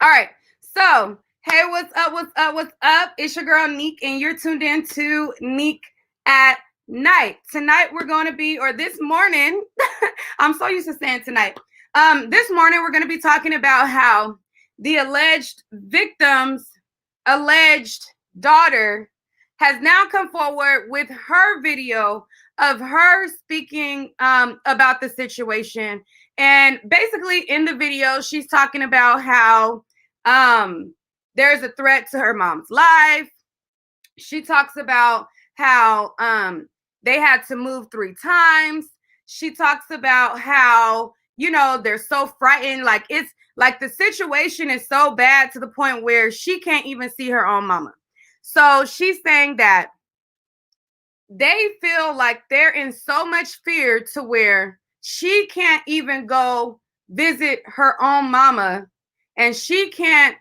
All right. So, hey, what's up? What's up? What's up? It's your girl Neek, and you're tuned in to Neek at Night. Tonight we're going to be, or this morning, I'm so used to saying tonight. This morning we're going to be talking about how the alleged victim's alleged daughter has now come forward with her video of her speaking about the situation. And basically in the video, she's talking about how there's a threat to her mom's life. She talks about how they had to move 3 times. She talks about how, you know, they're so frightened. Like, it's like the situation is so bad to the point where she can't even see her own mama. So she's saying that they feel like they're in so much fear to where she can't even go visit her own mama, and she can't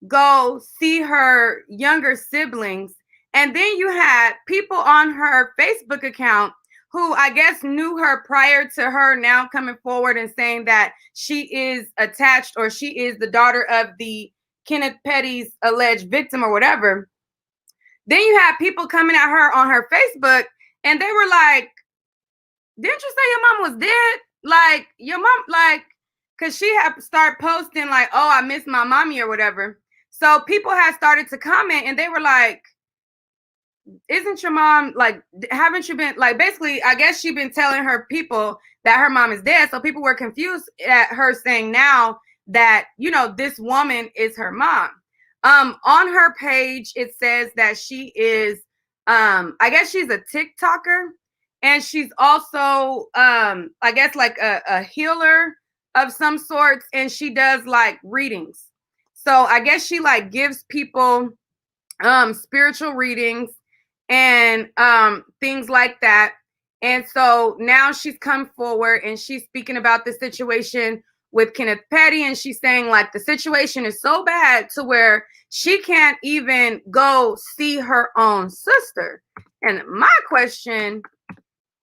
go see her younger siblings. And then you had people on her Facebook account who I guess knew her prior to her now coming forward and saying that she is attached, or she is the daughter of the Kenneth Petty's alleged victim or whatever. Then you had people coming at her on her Facebook, and they were like, didn't you say your mom was dead? Like, your mom, like, because she had started posting like, oh, I miss my mommy or whatever. So people had started to comment, and they were like, isn't your mom, like, haven't you been, like, basically, I guess she'd been telling her people that her mom is dead. So people were confused at her saying now that, you know, this woman is her mom. On her page, it says that she is, I guess she's a TikToker, and she's also, I guess, like a healer of some sorts, and she does like readings. So I guess she like gives people spiritual readings and things like that. And so now she's come forward and she's speaking about the situation with Kenneth Petty, and she's saying like the situation is so bad to where she can't even go see her own sister. And my question,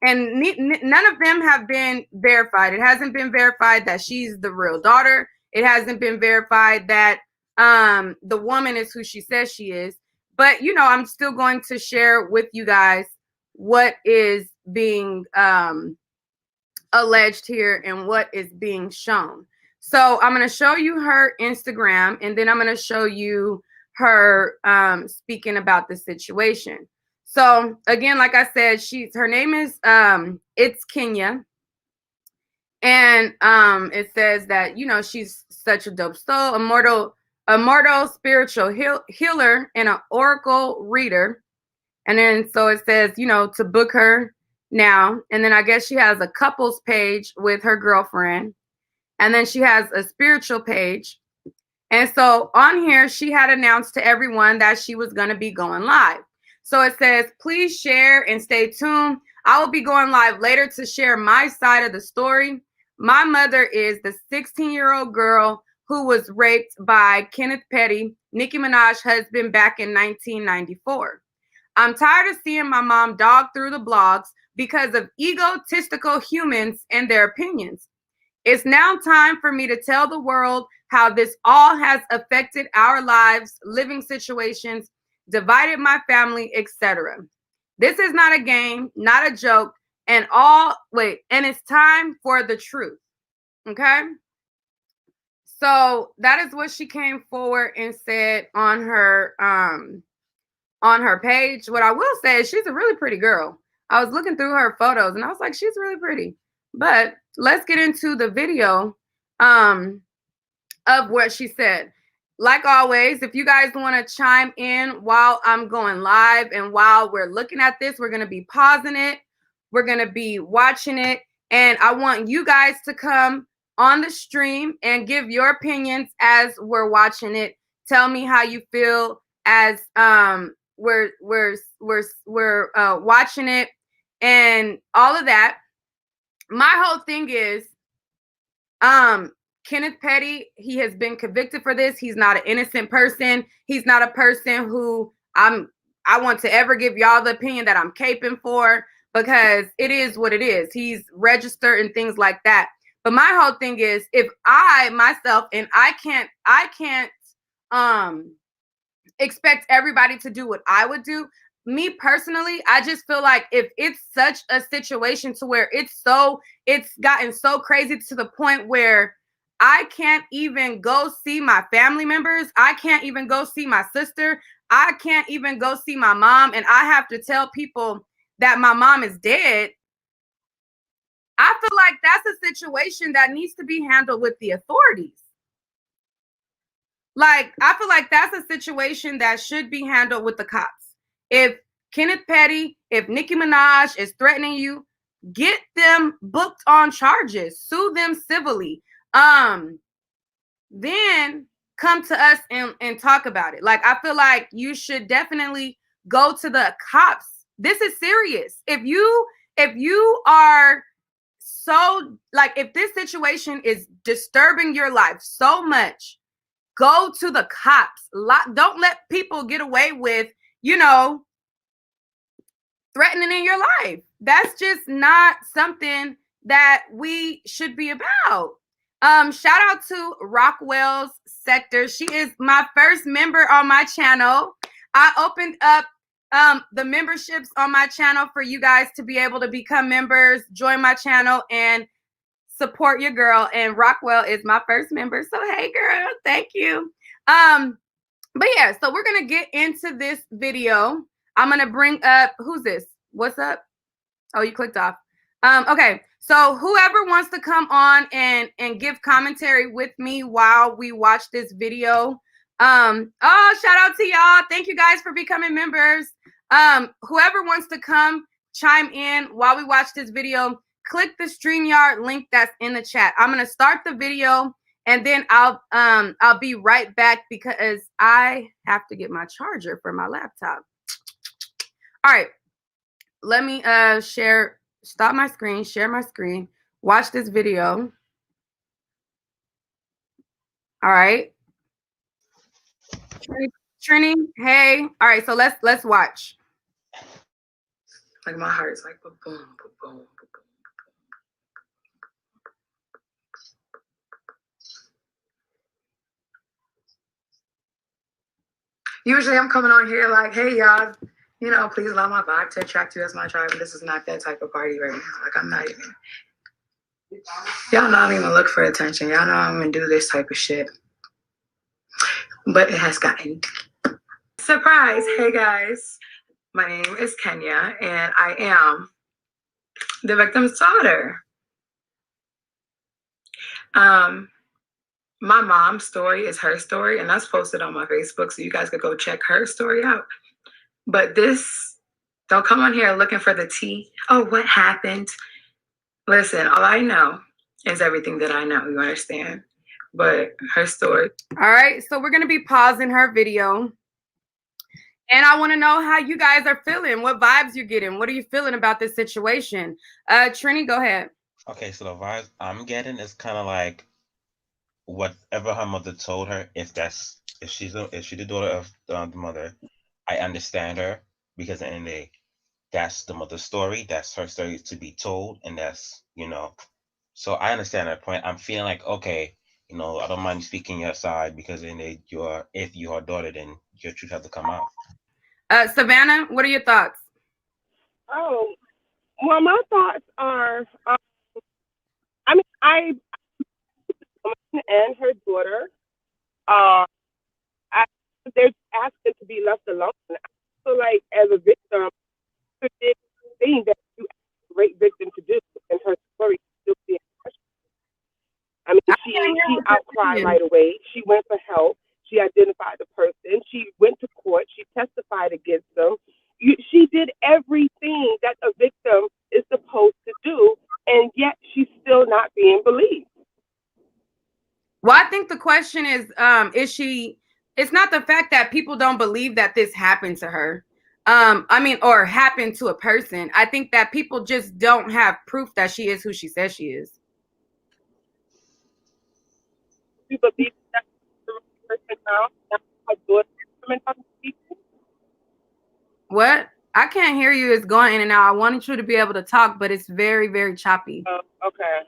and none of them have been verified. It hasn't been verified that she's the real daughter. It hasn't been verified that the woman is who she says she is. But, you know, I'm still going to share with you guys what is being alleged here and what is being shown. So I'm going to show you her Instagram, and then I'm going to show you her speaking about the situation. So again, like I said, her name is it's Kenya. And it says that, you know, she's such a dope soul, immortal spiritual healer and an oracle reader. And then so it says, you know, to book her now. And then I guess she has a couples page with her girlfriend. And then she has a spiritual page. And so on here, she had announced to everyone that she was going to be going live. So it says, please share and stay tuned. I will be going live later to share my side of the story. My mother is the 16-year-old girl who was raped by Kenneth Petty, Nicki Minaj's husband, back in 1994. I'm tired of seeing my mom dog through the blogs because of egotistical humans and their opinions. It's now time for me to tell the world how this all has affected our lives, living situations, divided my family, etc. This is not a game, not a joke, and it's time for the truth. Okay? So that is what she came forward and said on her page. What I will say is she's a really pretty girl. I was looking through her photos and I was like, she's really pretty. But let's get into the video of what she said. Like always, if you guys want to chime in while I'm going live and while we're looking at this, we're going to be pausing it. We're going to be watching it. And I want you guys to come on the stream and give your opinions as we're watching it. Tell me how you feel as we're watching it and all of that. My whole thing is Kenneth Petty, he has been convicted for this. He's not an innocent person. He's not a person who I want to ever give y'all the opinion that I'm caping for, because it is what it is. He's registered and things like that. But my whole thing is, if I myself, and I can't expect everybody to do what I would do. Me personally, I just feel like if it's such a situation to where it's gotten so crazy to the point where I can't even go see my family members, I can't even go see my sister, I can't even go see my mom, and I have to tell people that my mom is dead. I feel like that's a situation that needs to be handled with the authorities. Like, I feel like that's a situation that should be handled with the cops. If Kenneth Petty, if Nicki Minaj is threatening you, get them booked on charges, sue them civilly. Then come to us and talk about it. Like, I feel like you should definitely go to the cops. This is serious. If you are so, like, if this situation is disturbing your life so much, go to the cops. Don't let people get away with, threatening in your life. That's just not something that we should be about. Shout out to Rockwell's Sector. She is my first member on my channel. I opened up the memberships on my channel for you guys to be able to become members, join my channel, and support your girl. And Rockwell is my first member. So hey girl, thank you. But yeah, so we're gonna get into this video. I'm gonna bring up, who's this? What's up? Oh, you clicked off. Okay, so whoever wants to come on and give commentary with me while we watch this video. Oh, shout out to y'all. Thank you guys for becoming members. Whoever wants to come chime in while we watch this video, click the StreamYard link that's in the chat. I'm gonna start the video and then I'll be right back because I have to get my charger for my laptop. All right, let me stop my screen, share my screen, watch this video. All right. Trini, hey. All right, so let's watch. Like my heart's like boom, boom, boom, boom. Usually I'm coming on here like, hey y'all, please allow my vibe to attract you as my tribe. This is not that type of party right now. Like I'm not even. Y'all know I'm even look for attention. Y'all know I'm gonna do this type of shit. But it has gotten surprise. Hey guys, my name is Kenya and I am the victim's daughter. My mom's story is her story, and that's posted on my Facebook, so you guys could go check her story out. But don't come on here looking for the tea. Oh, what happened? Listen, all I know is everything that I know, you understand? But her story. All right, so we're going to be pausing her video. And I want to know how you guys are feeling, what vibes you're getting. What are you feeling about this situation? Trini, go ahead. Okay, so the vibes I'm getting is kind of like whatever her mother told her. If she's the daughter of the mother, I understand her because at the end of the day, that's the mother's story. That's her story to be told, and that's So I understand that point. I'm feeling like okay, I don't mind speaking your side because if you're her daughter, then your truth has to come out. Savannah, what are your thoughts? Oh, well, my thoughts are, and her daughter, they're asking to be left alone. I feel like as a victim, it's a thing that you ask a great victim to do, and her story still being questioned. I mean, she outcried right away. She went for help. She identified the person. She went to court. She testified against them. She did everything that a victim is supposed to do, and yet she's still not being believed. Well, I think the question is it's not the fact that people don't believe that this happened to her. Or happened to a person. I think that people just don't have proof that she is who she says she is. You believe that the person now, What? I can't hear you. It's going in and out. I wanted you to be able to talk, but it's very, very choppy. Okay.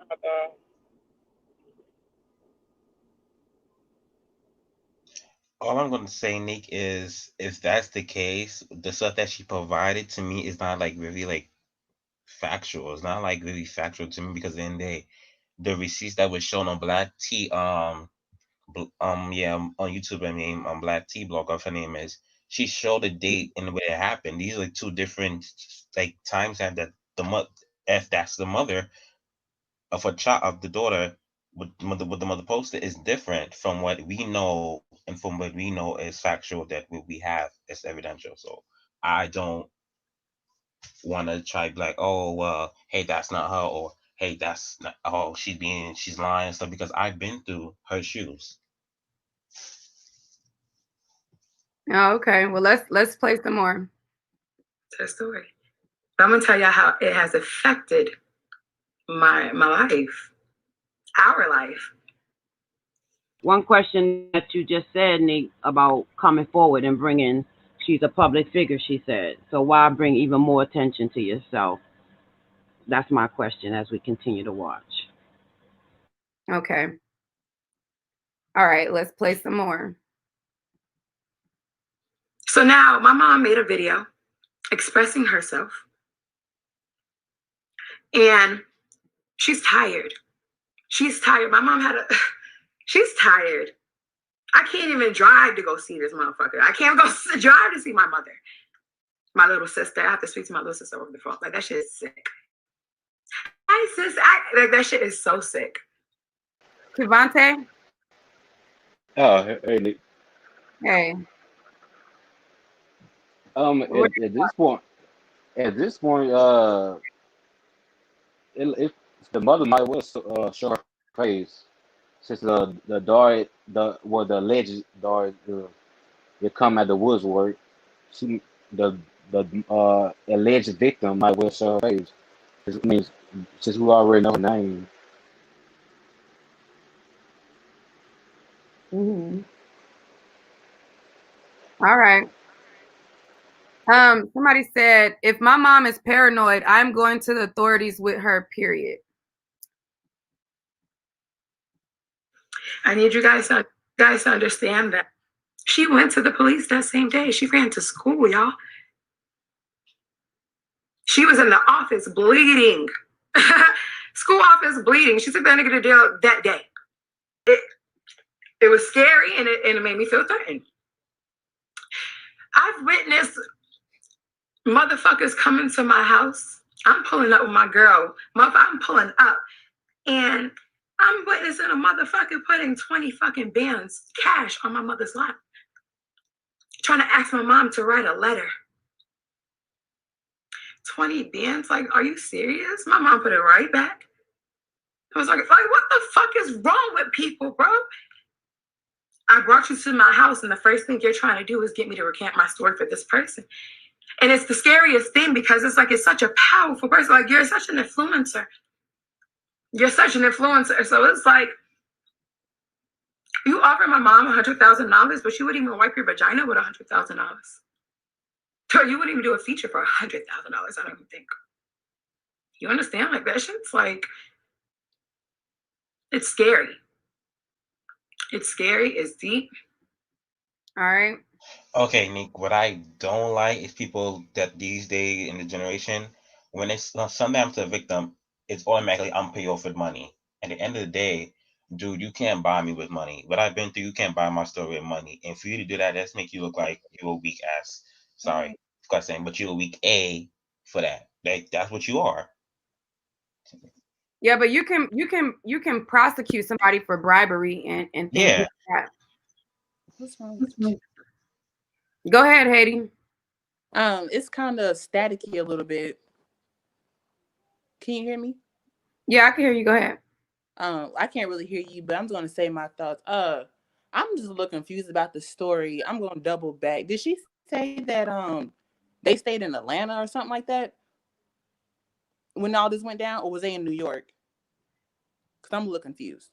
All I'm gonna say, Nick, is if that's the case, the stuff that she provided to me is not like really like factual. It's not like really factual to me because at the end of the day, the receipts that was shown on Black T yeah, on YouTube, I mean, on Black Tea Blog, her name is. She showed the date and where it happened. These are two different like times that the mother, if that's the mother of a child of the daughter, what the mother posted is different from what we know and from what we know is factual that we have is evidential. So I don't want to try be like, oh well, hey, that's not her, or hey, that's not, oh, she's lying and stuff because I've been through her shoes. Oh, okay. Well, let's play some more. To the story. I'm gonna tell y'all how it has affected my life, our life. One question that you just said, Nick, about coming forward and bringing, she's a public figure, she said. So why bring even more attention to yourself? That's my question as we continue to watch. Okay. All right, let's play some more. So now my mom made a video expressing herself, and she's tired. She's tired. My mom had a, she's tired. I can't even drive to go see this motherfucker. I can't go drive to see my mother, my little sister. I have to speak to my little sister over the phone. Like, that shit is sick. Hi, sis. Like, that shit is so sick. Kivante? Oh, hey, Nick. Hey. At this point, if the mother might well show her face, since the daughter, the alleged daughter, that come out the woodwork, she the alleged victim might well show her face. I mean, since we already know her name. Mm-hmm. All right. Somebody said, if my mom is paranoid, I'm going to the authorities with her, period. I need you guys to understand that she went to the police that same day. She ran to school, y'all. She was in the office bleeding. School office bleeding. She took that nigga to jail that day. It was scary, and it made me feel threatened. I've witnessed motherfuckers coming to my house. I'm pulling up with my girl. I'm pulling up, and I'm witnessing a motherfucker putting 20 fucking bands cash on my mother's lap, trying to ask my mom to write a letter. 20 bands? Like, are you serious? My mom put it right back. I was like, what the fuck is wrong with people, bro? I brought you to my house, and the first thing you're trying to do is get me to recant my story for this person. And it's the scariest thing because it's like, it's such a powerful person. Like, you're such an influencer. You're such an influencer. So it's like, you offer my mom $100,000, but she wouldn't even wipe your vagina with $100,000. So you wouldn't even do a feature for $100,000, I don't even think. You understand? Like, that shit's like, it's scary. It's scary. It's deep. All right. Okay, Nick, what I don't like is people that these days in the generation, when it's something happens to a victim, it's automatically I'm pay you off with money. At the end of the day, dude, you can't buy me with money. What I've been through, you can't buy my story with money. And for you to do that, that's make you look like you're a weak ass. Sorry, of course, saying, but you're a weak A for that. That's what you are. Yeah, but you can prosecute somebody for bribery and things Yeah. like that. What's wrong with you? Go ahead, Haiti. It's kind of staticky a little bit. Can you hear me? Yeah, I can hear you. Go ahead. I can't really hear you, but I'm going to say my thoughts. I'm just a little confused about the story. I'm going to double back. Did she say that they stayed in Atlanta or something like that when all this went down, or was they in New York? Because I'm a little confused.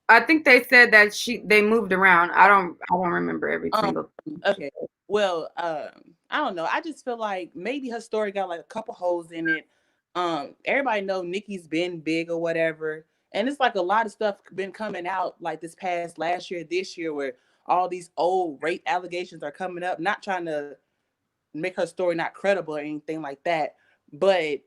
I think they said that they moved around. I don't remember every single thing. Okay. Well, I don't know. I just feel like maybe her story got like a couple holes in it. Everybody know Nikki's been big or whatever. And it's like a lot of stuff been coming out like this past last year, this year, where, all these old rape allegations are coming up. Not trying to make her story not credible or anything like that. But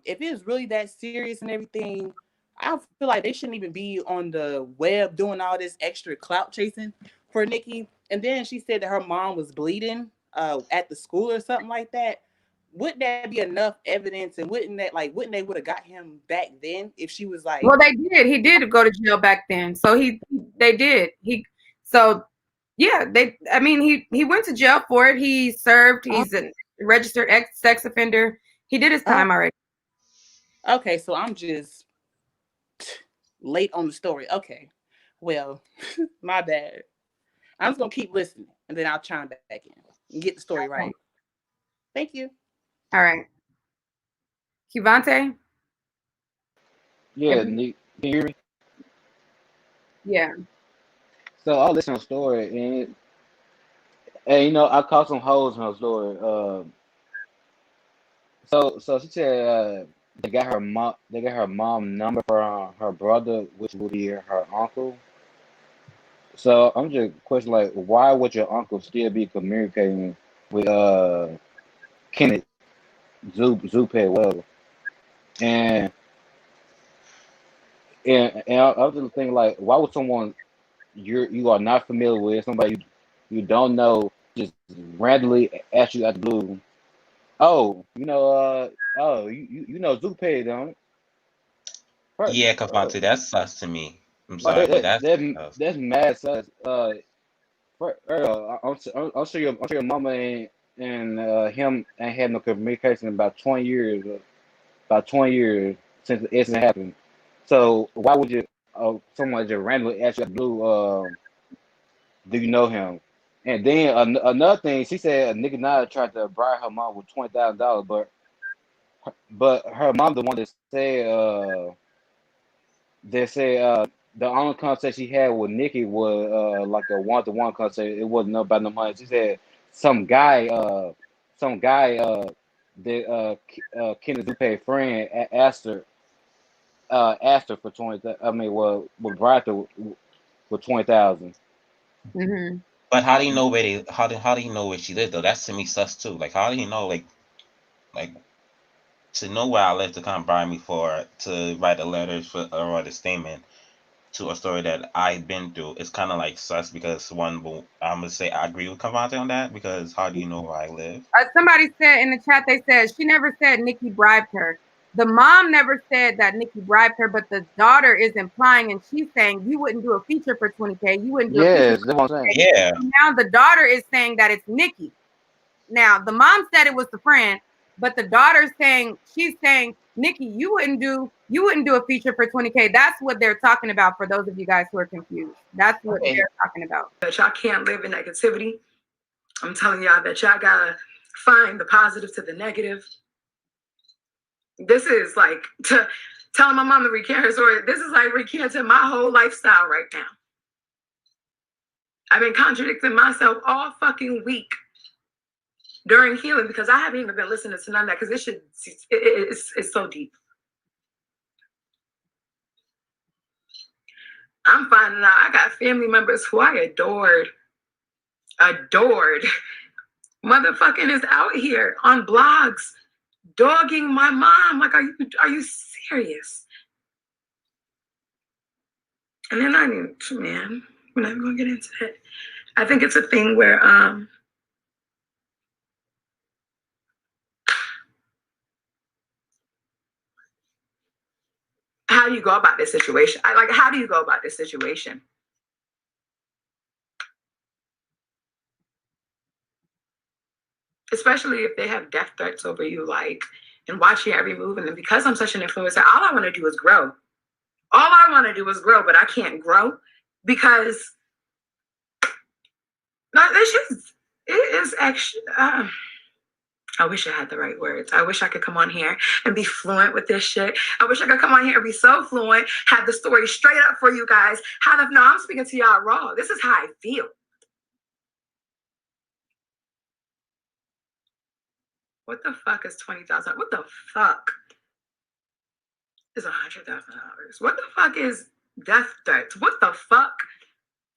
if it's really that serious and everything, I feel like they shouldn't even be on the web doing all this extra clout chasing for Nikki. And then she said that her mom was bleeding at the school or something like that. Wouldn't that be enough evidence? And wouldn't they would have got him back then if she was like, Well, they did. He did go to jail back then. So they did. So yeah, he went to jail for it. He served. He's a registered sex offender. He did his time already. Okay, so I'm just late on the story. Okay, well, my bad. I'm just gonna keep listening, and then I'll chime back in and get the story right. Thank you. All right, Kivante. Yeah, Nick, can you hear me? Yeah. So I was listening to the story, and I caught some holes in her story. So she said they got her mom number from her brother, which would be her uncle. So I'm just question like, why would your uncle still be communicating with Kenneth Zupe, whatever? And I was just thinking like, why would someone you are not familiar with, somebody you don't know, just randomly ask you out the blue, oh, you know Zupe, don't it? Yeah, Cavante, that's sus to me. I'm sorry, but that's sus. That's mad sus. I'm sure your mama and him ain't had no communication in about 20 years. About 20 years since the incident happened. So why would you someone just randomly ask you out the blue, do you know him? And then another thing, she said Nicki Minaj tried to bribe her mom with $20,000, but her mom the one that said they say the only conversation she had with Nikki was like a one-to-one conversation. It wasn't about no money. She said some guy, that Kenneth Dupe friend asked her for 20. I mean, well, bribed her with 20,000. Mm-hmm. But how do you know where how do you know where she lived though? That's to me sus too. Like how do you know like to know where I live to come bribe me for to write a letter for or write a statement to a story that I've been through? It's kind of like sus because I'm gonna say I agree with Cavante on that because how do you know where I live? Somebody said in the chat, they said she never said Nikki bribed her. The mom never said that Nikki bribed her, but the daughter is implying, and she's saying you wouldn't do a feature for 20K. You wouldn't do a feature Yes, for that's what I'm saying. 20K. Yeah. Now the daughter is saying that it's Nikki. Now the mom said it was the friend, but the daughter's saying she's saying Nikki, you wouldn't do a feature for 20K. That's what they're talking about for those of you guys who are confused. That's what they're talking about. That y'all can't live in negativity. I'm telling y'all that y'all gotta find the positive to the negative. This is like telling my mom to recant her story. This is like recanting my whole lifestyle right now. I've been contradicting myself all fucking week during healing because I haven't even been listening to none of that because it's so deep. I'm finding out I got family members who I adored. Motherfucking is out here on blogs dogging my mom. Like, are you serious? And then man, we're not even gonna get into that. I think it's a thing where how do you go about this situation? How do you go about this situation? Especially if they have death threats over you, and watch your every move. And then because I'm such an influencer, all I want to do is grow. All I want to do is grow, but I can't grow because it is actually. I wish I had the right words. I wish I could come on here and be fluent with this shit. I wish I could come on here and be so fluent, have the story straight up for you guys. No, I'm speaking to y'all raw. This is how I feel. What the fuck is $20,000? What the fuck is $100,000? What the fuck is death threats? What the fuck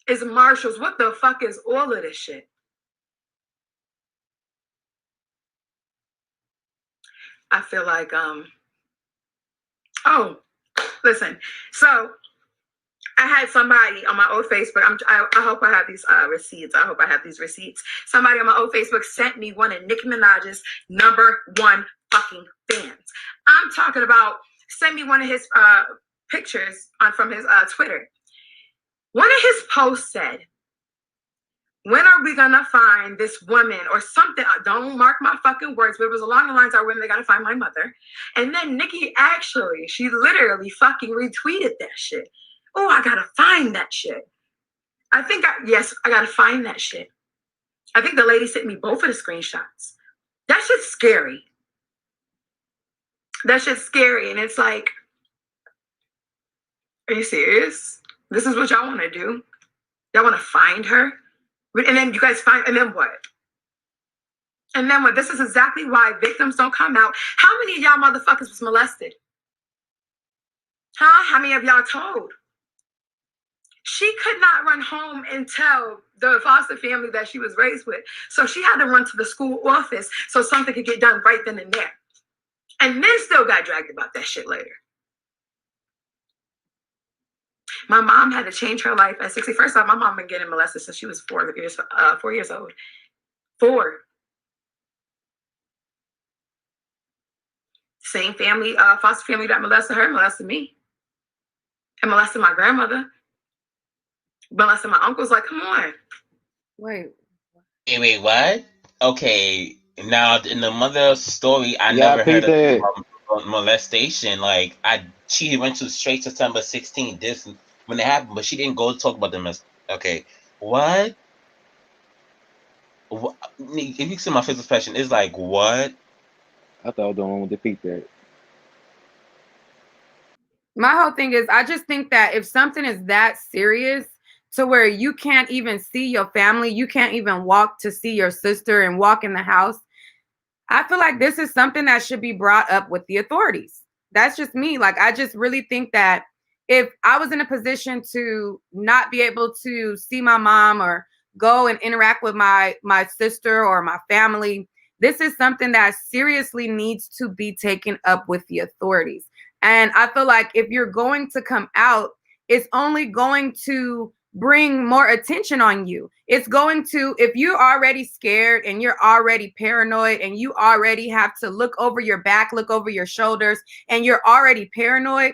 is Marshalls. What the fuck is all of this shit? I feel like, oh, listen. So I had somebody on my old Facebook. I hope I have these receipts. I hope I have these receipts. Somebody on my old Facebook sent me one of Nicki Minaj's #1 fucking fans. I'm talking about, sent me one of his pictures from his Twitter. One of his posts said, "When are we gonna find this woman," or something? Don't mark my fucking words, but it was along the lines of, "When they gotta find my mother." And then Nicki actually, she literally fucking retweeted that shit. Oh, I gotta find that shit. Yes, I gotta find that shit. I think the lady sent me both of the screenshots. That shit's scary. That shit's scary. And it's like, are you serious? This is what y'all wanna do? Y'all wanna find her? And then you guys find, and then what? And then what? This is exactly why victims don't come out. How many of y'all motherfuckers was molested? Huh? How many of y'all told? She could not run home and tell the foster family that she was raised with. So she had to run to the school office so something could get done right then and there. And then still got dragged about that shit later. My mom had to change her life at 60. First off, my mom been getting molested since she was 4 years old. 4. Same family, foster family that molested her, molested me. And molested my grandmother. Molested my uncles. Like, come on. Wait, what? Okay, now in the mother story, I Yeah, never I heard peeped of molestation. Like, she went to straight September 16th, this when it happened, but she didn't go talk about the Okay, what? If you see my face expression, it's like, what? I thought I was the one with the peep that. my whole thing is, I just think that if something is that serious to where you can't even see your family, you can't even walk to see your sister and walk in the house, I feel like this is something that should be brought up with the authorities. That's just me. Like, I just really think that if I was in a position to not be able to see my mom or go and interact with my sister or my family, this is something that seriously needs to be taken up with the authorities. And I feel like if you're going to come out, it's only going to bring more attention on you. It's going to, if you're already scared and you're already paranoid and you already have to look over your back, look over your shoulders, and you're already paranoid,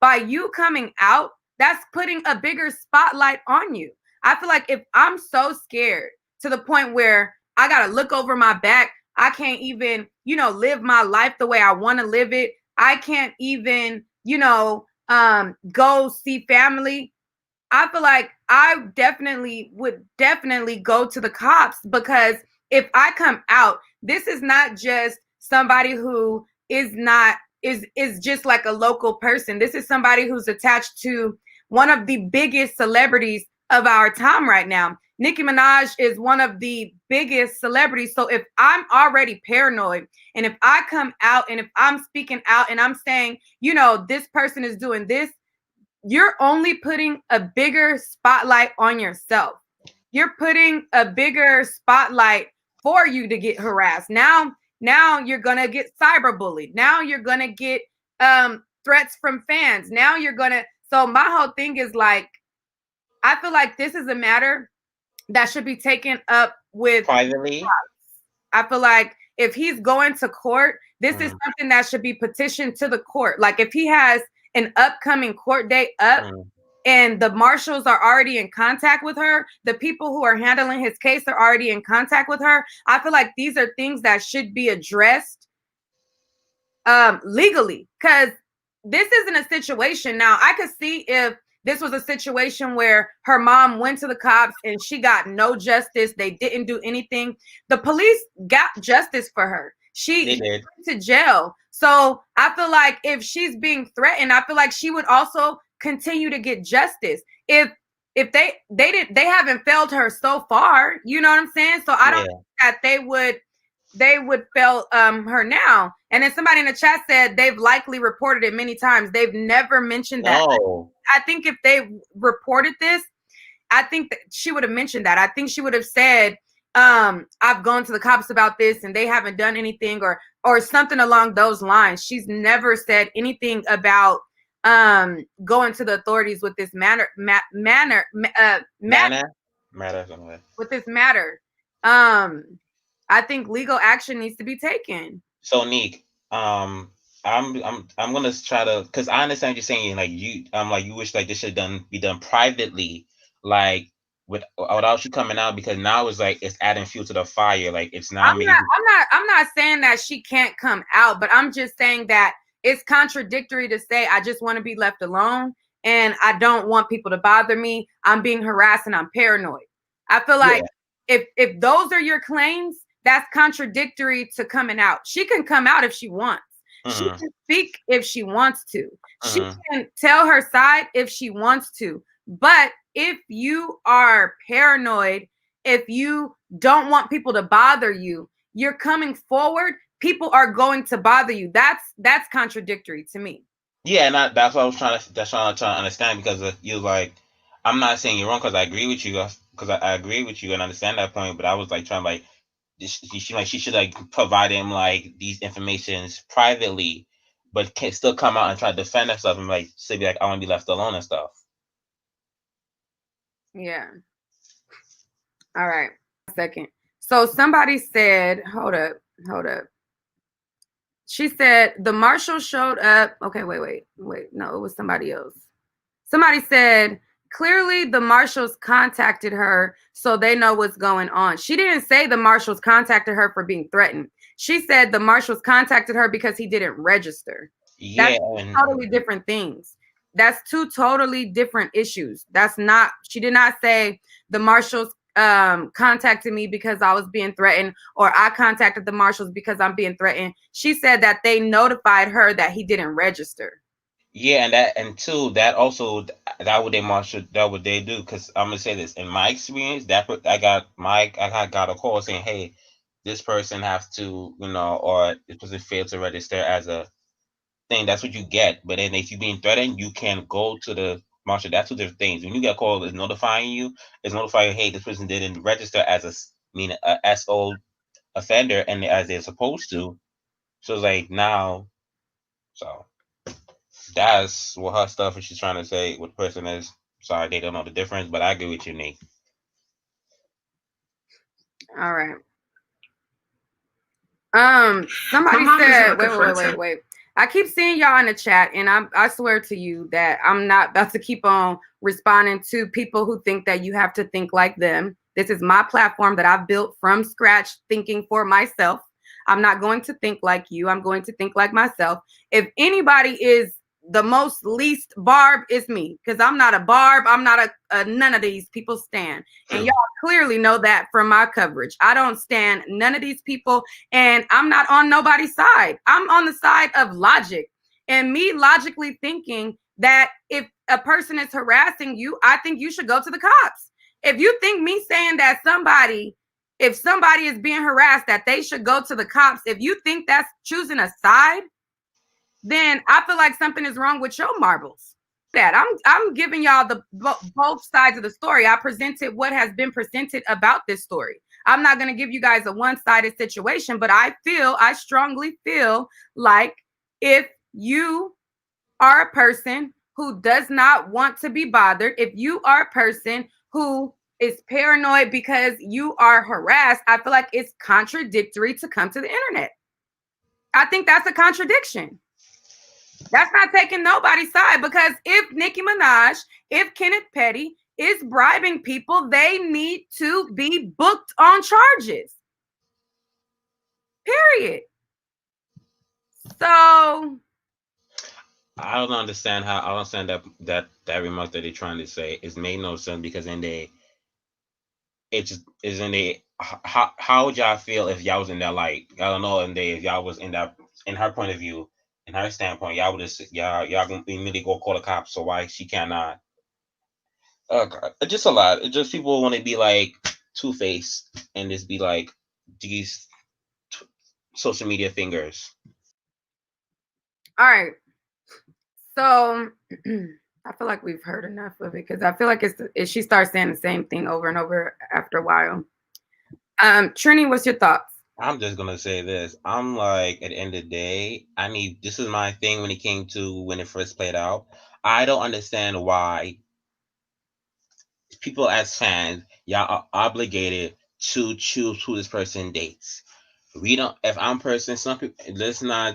by you coming out, that's putting a bigger spotlight on you. I feel like if I'm so scared to the point where I got to look over my back, I can't even, live my life the way I want to live it. I can't even, go see family. I feel like I would definitely go to the cops, because if I come out, this is not just somebody who is just like a local person. This is somebody who's attached to one of the biggest celebrities of our time right now. Nicki Minaj is one of the biggest celebrities. So if I'm already paranoid, and if I come out and if I'm speaking out and I'm saying, this person is doing this, you're only putting a bigger spotlight on yourself. You're putting a bigger spotlight for you to get harassed. Now you're gonna get cyberbullied. Now you're gonna get threats from fans. Now you're gonna. So my whole thing is like, I feel like this is a matter that should be taken up with Privately. I feel like if he's going to court, this is something that should be petitioned to the court. Like, if he has an upcoming court date up and the marshals are already in contact with her, the people who are handling his case are already in contact with her, I feel like these are things that should be addressed legally, because this isn't a situation. Now, I could see if this was a situation where her mom went to the cops and she got no justice. They didn't do anything. The police got justice for her. She went to jail. So I feel like if she's being threatened, I feel like she would also continue to get justice. If they haven't failed her so far, you know what I'm saying? So I don't think that they would fail her now. And then somebody in the chat said they've likely reported it many times. They've never mentioned that. No. I think if they reported this, I think that she would have mentioned that. I think she would have said, I've gone to the cops about this and they haven't done anything, or something along those lines. She's never said anything about going to the authorities with this matter with this matter. I think legal action needs to be taken. So Neek, I'm gonna try to, because I understand what you're saying. Like you wish like this should be done privately, like without you coming out, because now it's like it's adding fuel to the fire. Like it's not I'm not saying that she can't come out, but I'm just saying that it's contradictory to say I just want to be left alone and I don't want people to bother me. I'm being harassed and I'm paranoid. I feel like if those are your claims, that's contradictory to coming out. She can come out if she wants. She can speak if she wants to. She can tell her side if she wants to. But if you are paranoid, if you don't want people to bother you, you're coming forward, people are going to bother you. That's contradictory to me. Yeah, and that's what I was trying to understand, because you like, I'm not saying you're wrong, because I agree with you, because I agree with you and understand that point, but I was like trying like she should like provide him like these informations privately, but can still come out and try to defend herself and like say be like, I want to be left alone and stuff. Yeah. All right. A second. So somebody said, hold up. She said the marshal showed up. Okay, wait. No, it was somebody else. Somebody said, clearly the marshals contacted her so they know what's going on. She didn't say the marshals contacted her for being threatened. She said the marshals contacted her because he didn't register. Yeah. That's totally different things. That's two totally different issues. She did not say the marshals contacted me because I was being threatened, or I contacted the marshals because I'm being threatened. She said that they notified her that he didn't register. Yeah, and that what they do. Because I'm gonna say this, in my experience, I got a call saying, hey, this person has to, or this person failed to register as a thing. That's what you get. But then if you're being threatened, you can go to the marshal. That's two different things. When you get a call, it's notifying you. It's notifying, hey, this person didn't register as a SO offender, and as they're supposed to. So it's like now, so that's what her stuff is. She's trying to say what the person is. Sorry, they don't know the difference, but I agree with you, Nate. All right. Somebody said, wait. I keep seeing y'all in the chat, and I swear to you that I'm not about to keep on responding to people who think that you have to think like them. This is my platform that I've built from scratch, thinking for myself. I'm not going to think like you. I'm going to think like myself. If anybody is the most least Barb, is me, because I'm not a Barb. I'm not a none of these people stand. And y'all clearly know that from my coverage. I don't stand none of these people, and I'm not on nobody's side. I'm on the side of logic, and me logically thinking that if a person is harassing you, I think you should go to the cops. If you think me saying that if somebody is being harassed, that they should go to the cops, if you think that's choosing a side, then I feel like something is wrong with your marbles. That I'm giving y'all the both sides of the story. I presented what has been presented about this story. I'm not going to give you guys a one-sided situation, but I strongly feel like if you are a person who does not want to be bothered, if you are a person who is paranoid because you are harassed, I feel like it's contradictory to come to the internet. I think that's a contradiction. That's not taking nobody's side, because if Nicki Minaj, if Kenneth Petty is bribing people, they need to be booked on charges. Period. So I don't understand that remark that they're trying to say is made no sense, because how would y'all feel if y'all was in that light? I don't know, and if y'all was in her point of view, in her standpoint, y'all would just y'all gonna immediately go call the cops. So why she cannot? Oh God, it's just a lot. It's just people want to be like Two-Faced and just be like these social media fingers. all right. So I feel like we've heard enough of it because I feel like she starts saying the same thing over and over after a while. Trini, what's your thoughts? I'm just gonna say this. I'm like, at the end of the day, this is my thing when it came to when it first played out. I don't understand why people as fans, y'all are obligated to choose who this person dates. We don't, if I'm person, some people, let's not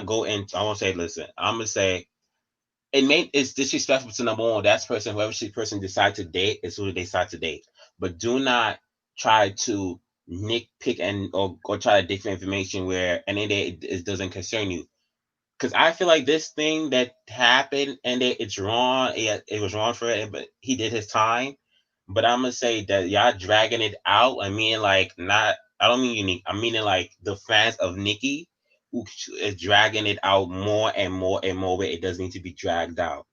go into, I won't say, listen, I'm gonna say, it's disrespectful to number one, that person, whoever she person decide to date is who they decide to date. But do not try to nitpick or try to dig for information where any day it doesn't concern you. Because I feel like this thing that happened and it's wrong. It was wrong for it, but he did his time. But I'm gonna say that y'all dragging it out. I mean, like, not. I don't mean unique. I mean, like the fans of Nikki who is dragging it out more and more and more. Where it doesn't need to be dragged out.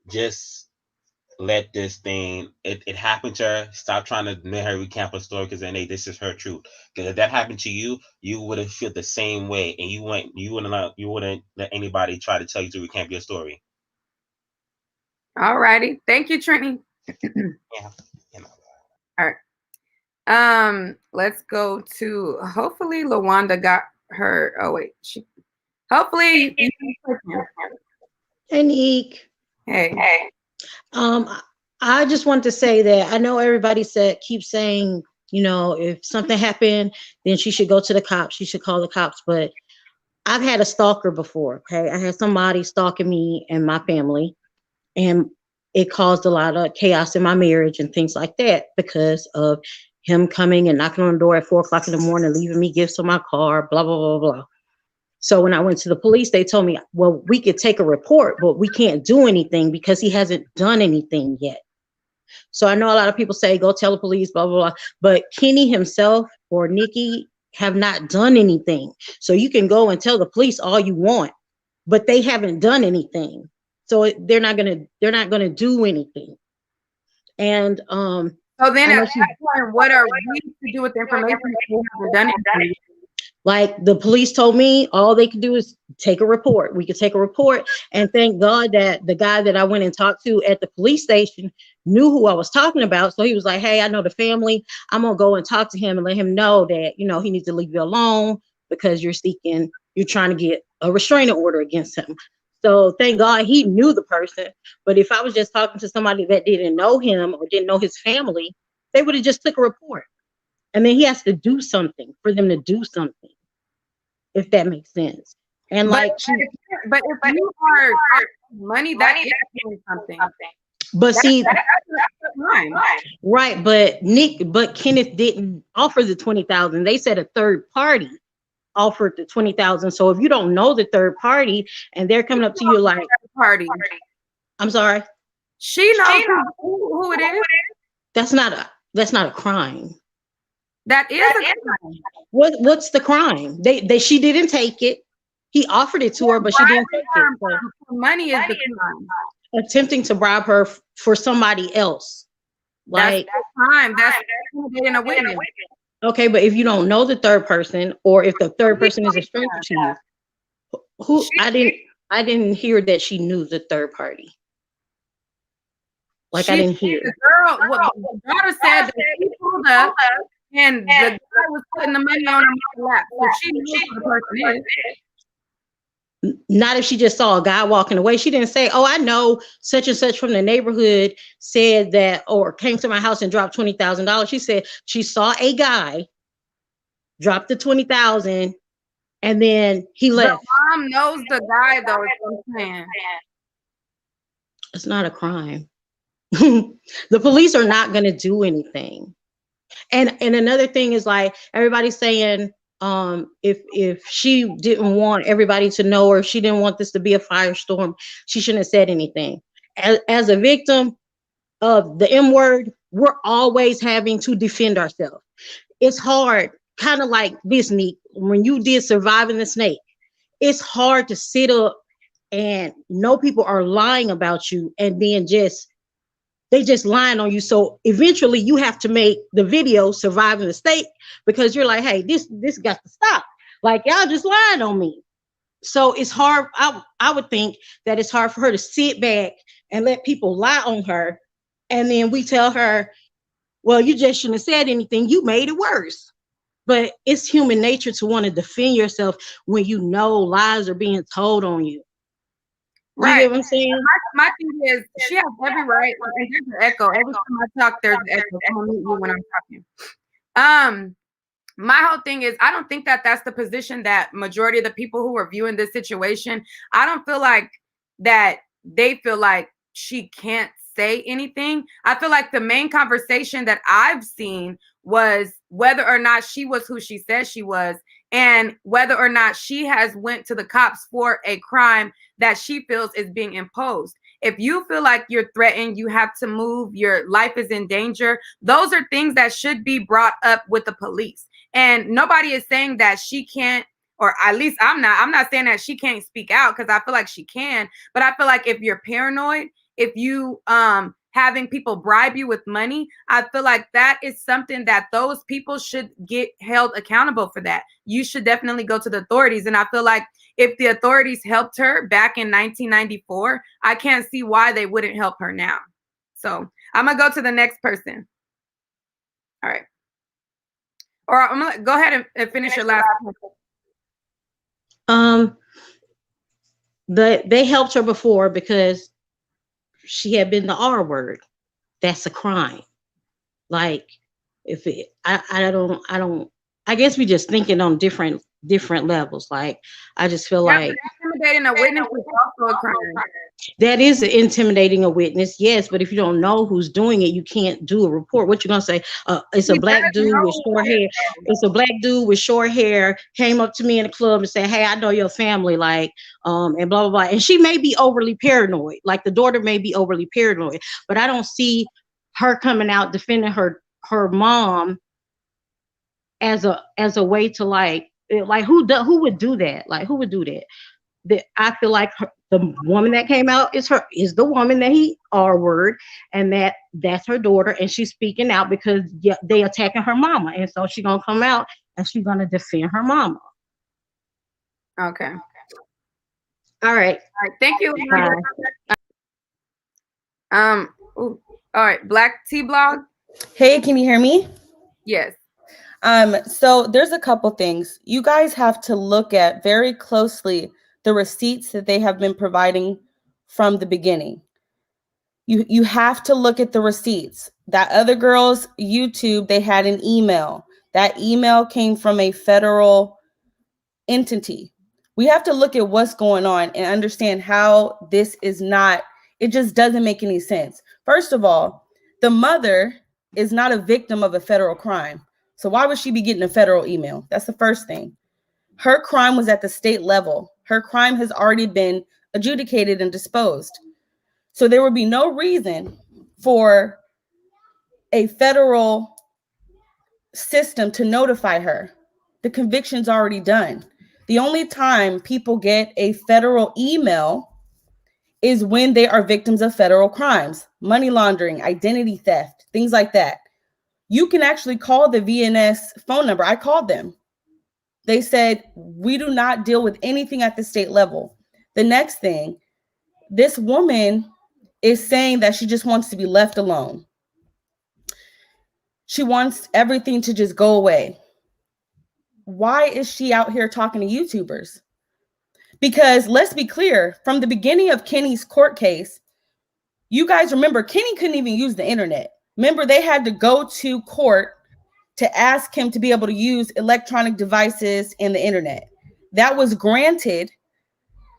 Just let this thing. It happened to her. Stop trying to make her recount her story because then this is her truth. Because if that happened to you, you would have felt the same way, and you wouldn't let anybody try to tell you to recount your story. All righty, thank you, Trini. Yeah. All right. Let's go to hopefully Lawanda got her. Oh wait, hopefully. Hey, Nick. Hey. I just want to say that I know everybody keeps saying, if something happened, then she should go to the cops. She should call the cops. But I've had a stalker before. Okay, I had somebody stalking me and my family, and it caused a lot of chaos in my marriage and things like that because of him coming and knocking on the door at 4:00 in the morning, leaving me gifts on my car, blah, blah, blah, blah. So when I went to the police, they told me, well, we could take a report, but we can't do anything because he hasn't done anything yet. So I know a lot of people say, go tell the police, blah, blah, blah. But Kenny himself or Nikki have not done anything. So you can go and tell the police all you want, but they haven't done anything. So they're not gonna do anything. And so then at that point, what are we to do with the information if we haven't done anything? Like the police told me, all they could do is take a report. We could take a report, and thank God that the guy that I went and talked to at the police station knew who I was talking about. So he was like, hey, I know the family. I'm gonna go and talk to him and let him know that, he needs to leave you alone because you're trying to get a restraining order against him. So thank God he knew the person. But if I was just talking to somebody that didn't know him or didn't know his family, they would have just took a report. And then he has to do something for them to do something, if that makes sense. And but if you are money, that is doing something. But see, right? But Kenneth didn't offer the 20,000. They said a third party offered the 20,000. So if you don't know the third party and they're coming up to you like party, I'm sorry, she knows who it is. That's not a crime. That is a crime. What's the crime? She didn't take it. He offered it to her, but she didn't take it. So money is the crime. Attempting to bribe her for somebody else. Like that's crime. That's intimidating a witness. Okay, but if you don't know the third person, or if the third person is a stranger to you, I didn't hear that she knew the third party. Like I didn't hear. The daughter said that she pulled up and the guy was putting the money on her lap. So she knew who the person is. Not if she just saw a guy walking away. She didn't say, oh, I know such and such from the neighborhood said that, or came to my house and dropped $20,000. She said she saw a guy drop the 20,000 and then he left. The mom knows the guy though, is what I'm saying. It's not a crime. The police are not going to do anything. And another thing is, like, everybody's saying, if she didn't want everybody to know, or if she didn't want this to be a firestorm, she shouldn't have said anything. As a victim of the M word, we're always having to defend ourselves. It's hard, kind of like this, Nick, when you did Surviving the Snake. It's hard to sit up and know people are lying about you, and then they just lying on you. So eventually you have to make the video Surviving the Snake, because you're like, hey, this got to stop. Like, y'all just lying on me. So it's hard. I would think that it's hard for her to sit back and let people lie on her. And then we tell her, well, you just shouldn't have said anything. You made it worse. But it's human nature to want to defend yourself when you know lies are being told on you. Do you Right. get what I'm saying? My thing is, she has every right. And there's an echo. Every time I talk, there's an echo. I'm gonna mute you when I'm talking. My whole thing is, I don't think that that's the position that majority of the people who are viewing this situation, I don't feel like that they feel like she can't say anything. I feel like the main conversation that I've seen was whether or not she was who she says she was, and whether or not she has went to the cops for a crime that she feels is being imposed. If you feel like you're threatened, you have to move, your life is in danger, those are things that should be brought up with the police. And nobody is saying that she can't, or at least I'm not saying that she can't speak out, because I feel like she can. But I feel like if you're paranoid, if you having people bribe you with money, I feel like that is something that those people should get held accountable for. That you should definitely go to the authorities. And I feel like if the authorities helped her back in 1994, I can't see why they wouldn't help her now. So I'm gonna go to the next person. All right. Or I'm gonna go ahead and finish your last one. They helped her before because she had been the R word. That's a crime. Like, if it, I guess we just thinking on different levels. Like, I just feel like intimidating a witness is also a crime. That is intimidating a witness, yes. But if you don't know who's doing it, you can't do a report. What you gonna say? It's a black dude with short hair. It's a black dude with short hair came up to me in the club and said, "Hey, I know your family," like, and blah blah blah. And she may be overly paranoid. Like, the daughter may be overly paranoid, but I don't see her coming out defending her mom as a way to like who would do that? Like, who would do that? I feel like the woman that came out is the woman that he R-word, and that's her daughter, and she's speaking out because they attacking her mama, and so she's gonna come out and she's gonna defend her mama. Okay. All right. Thank you. All right. Black T Blog. Hey, can you hear me? Yes. So there's a couple things. You guys have to look at very closely the receipts that they have been providing from the beginning. You have to look at the receipts. That other girl's YouTube, they had an email. That email came from a federal entity. We have to look at what's going on and understand how this is not, it just doesn't make any sense. First of all, the mother is not a victim of a federal crime. So why would she be getting a federal email? That's the first thing. Her crime was at the state level. Her crime has already been adjudicated and disposed. So there would be no reason for a federal system to notify her. The conviction's already done. The only time people get a federal email is when they are victims of federal crimes, money laundering, identity theft, things like that. You can actually call the VNS phone number. I called them. They said, we do not deal with anything at the state level. The next thing, this woman is saying that she just wants to be left alone. She wants everything to just go away. Why is she out here talking to YouTubers? Because let's be clear, from the beginning of Kenny's court case, you guys remember Kenny couldn't even use the internet. Remember, they had to go to court to ask him to be able to use electronic devices and the internet. That was granted.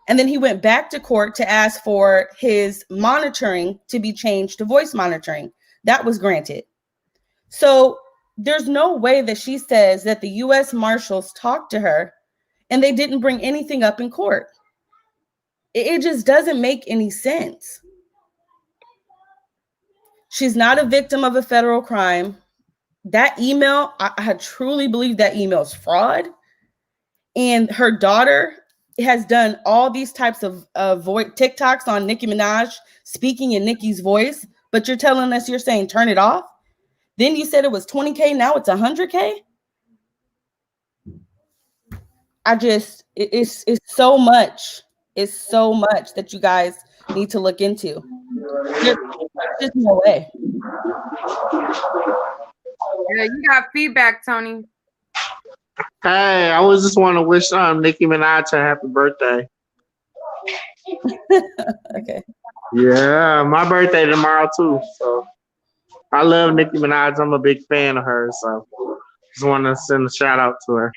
And then he went back to court to ask for his monitoring to be changed to voice monitoring. That was granted. So there's no way that she says that the U.S. Marshals talked to her and they didn't bring anything up in court. It just doesn't make any sense. She's not a victim of a federal crime. That email, I truly believe that email is fraud. And her daughter has done all these types of TikToks on Nicki Minaj, speaking in Nicki's voice, but you're telling us, you're saying turn it off? Then you said it was 20K, now it's 100K? it's so much. It's so much that you guys need to look into. There's just no way. Yeah, you got feedback, Tony. Hey, I was just want to wish Nicki Minaj a happy birthday. Okay. Yeah, my birthday tomorrow too. So I love Nicki Minaj. I'm a big fan of her. So just want to send a shout out to her.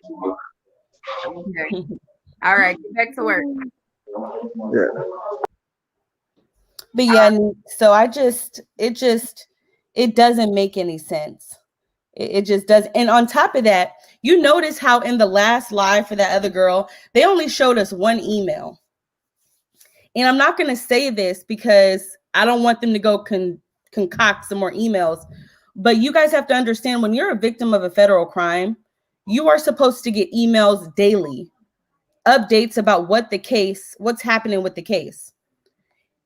Okay. All right, get back to work. Yeah. But yeah, so it doesn't make any sense. It just does. And on top of that, you notice how in the last live for that other girl, they only showed us one email. And I'm not going to say this because I don't want them to go concoct some more emails. But you guys have to understand, when you're a victim of a federal crime, you are supposed to get emails daily, updates about what's happening with the case.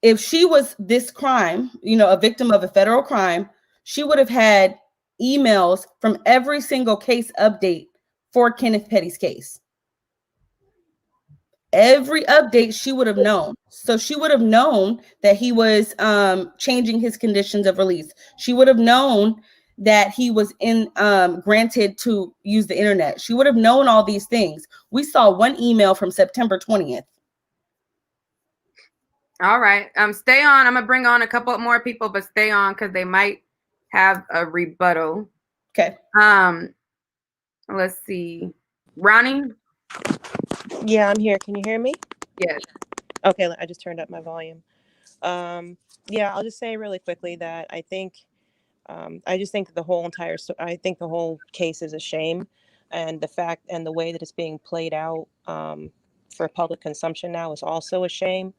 If she was this crime, a victim of a federal crime, she would have had emails from every single case update for Kenneth Petty's case. Every update she would have known. So she would have known that he was changing his conditions of release. She would have known that he was granted to use the internet. She would have known all these things. We saw one email from September 20th. All right. Stay on. I'm gonna bring on a couple more people, but stay on because they might have a rebuttal. Okay. Let's see. Roni? Yeah, I'm here. Can you hear me? Yes. Okay, I just turned up my volume. Yeah, I'll just say really quickly that I just think the whole case is a shame, and the fact and the way that it's being played out for public consumption now is also a shame.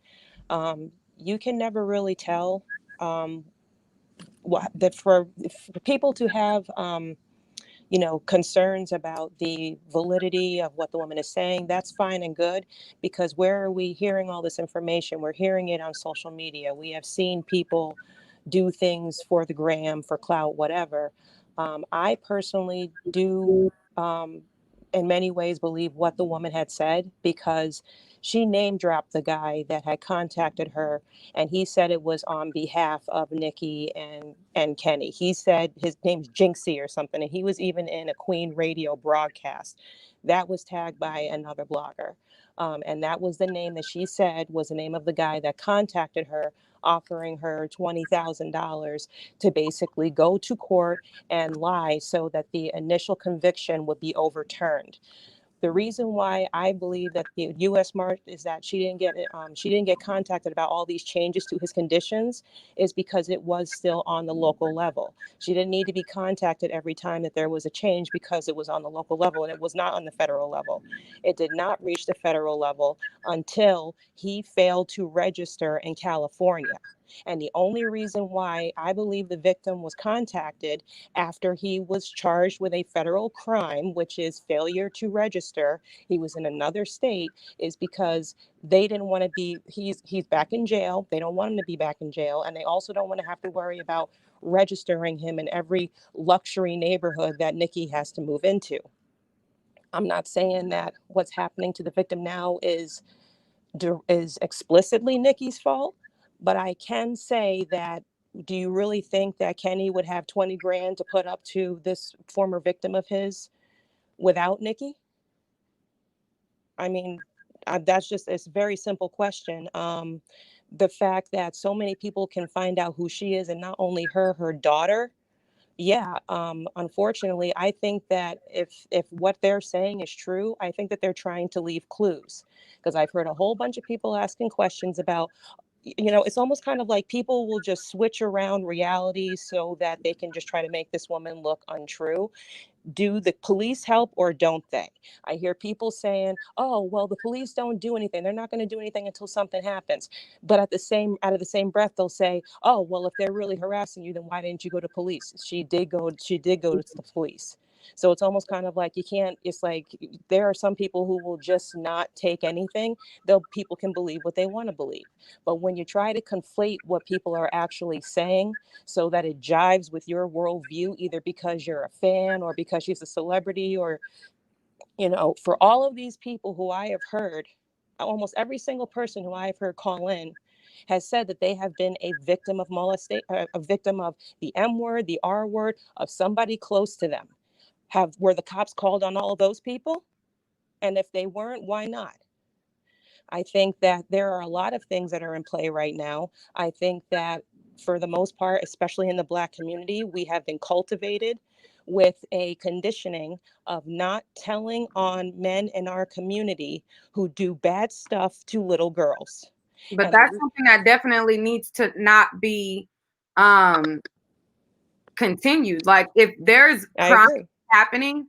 You can never really tell for people to have concerns about the validity of what the woman is saying. That's fine and good, because where are we hearing all this information? We're hearing it on social media. We have seen people do things for the gram, for clout, whatever. I personally do, in many ways, believe what the woman had said, because she name dropped the guy that had contacted her, and he said it was on behalf of Nikki and Kenny. He said his name's Jinxie or something, and he was even in a Queen radio broadcast that was tagged by another blogger. And that was the name that she said was the name of the guy that contacted her, offering her $20,000 to basically go to court and lie so that the initial conviction would be overturned. The reason why I believe that the U.S. March is that she didn't get contacted about all these changes to his conditions is because it was still on the local level. She didn't need to be contacted every time that there was a change because it was on the local level, and it was not on the federal level. It did not reach the federal level until he failed to register in California. And the only reason why I believe the victim was contacted after he was charged with a federal crime, which is failure to register, he was in another state, is because they didn't want to be, he's back in jail. They don't want him to be back in jail. And they also don't want to have to worry about registering him in every luxury neighborhood that Nikki has to move into. I'm not saying that what's happening to the victim now is explicitly Nikki's fault, but I can say that, do you really think that Kenny would have 20 grand to put up to this former victim of his without Nikki? I mean, it's a very simple question. The fact that so many people can find out who she is, and not only her daughter. Yeah, unfortunately, I think that if what they're saying is true, I think that they're trying to leave clues, because I've heard a whole bunch of people asking questions about, it's almost kind of like people will just switch around reality so that they can just try to make this woman look untrue. Do the police help or don't they? I hear people saying, oh, well, the police don't do anything. They're not going to do anything until something happens. But out of the same breath, they'll say, oh, well, if they're really harassing you, then why didn't you go to police? She did go to the police. So it's almost kind of like it's like there are some people who will just not take anything. People can believe what they want to believe. But when you try to conflate what people are actually saying so that it jives with your worldview, either because you're a fan or because she's a celebrity, or You know, for all of these people who I have heard, almost every single person who I have heard call in has said that they have been a victim of molestation, a victim of the M word, the R word, of somebody close to them. Were the cops called on all of those people? And if they weren't, why not? I think that there are a lot of things that are in play right now. I think that for the most part, especially in the Black community, we have been cultivated with a conditioning of not telling on men in our community who do bad stuff to little girls. But And that's something that definitely needs to not be continued. Like, if there's I crime agree. happening,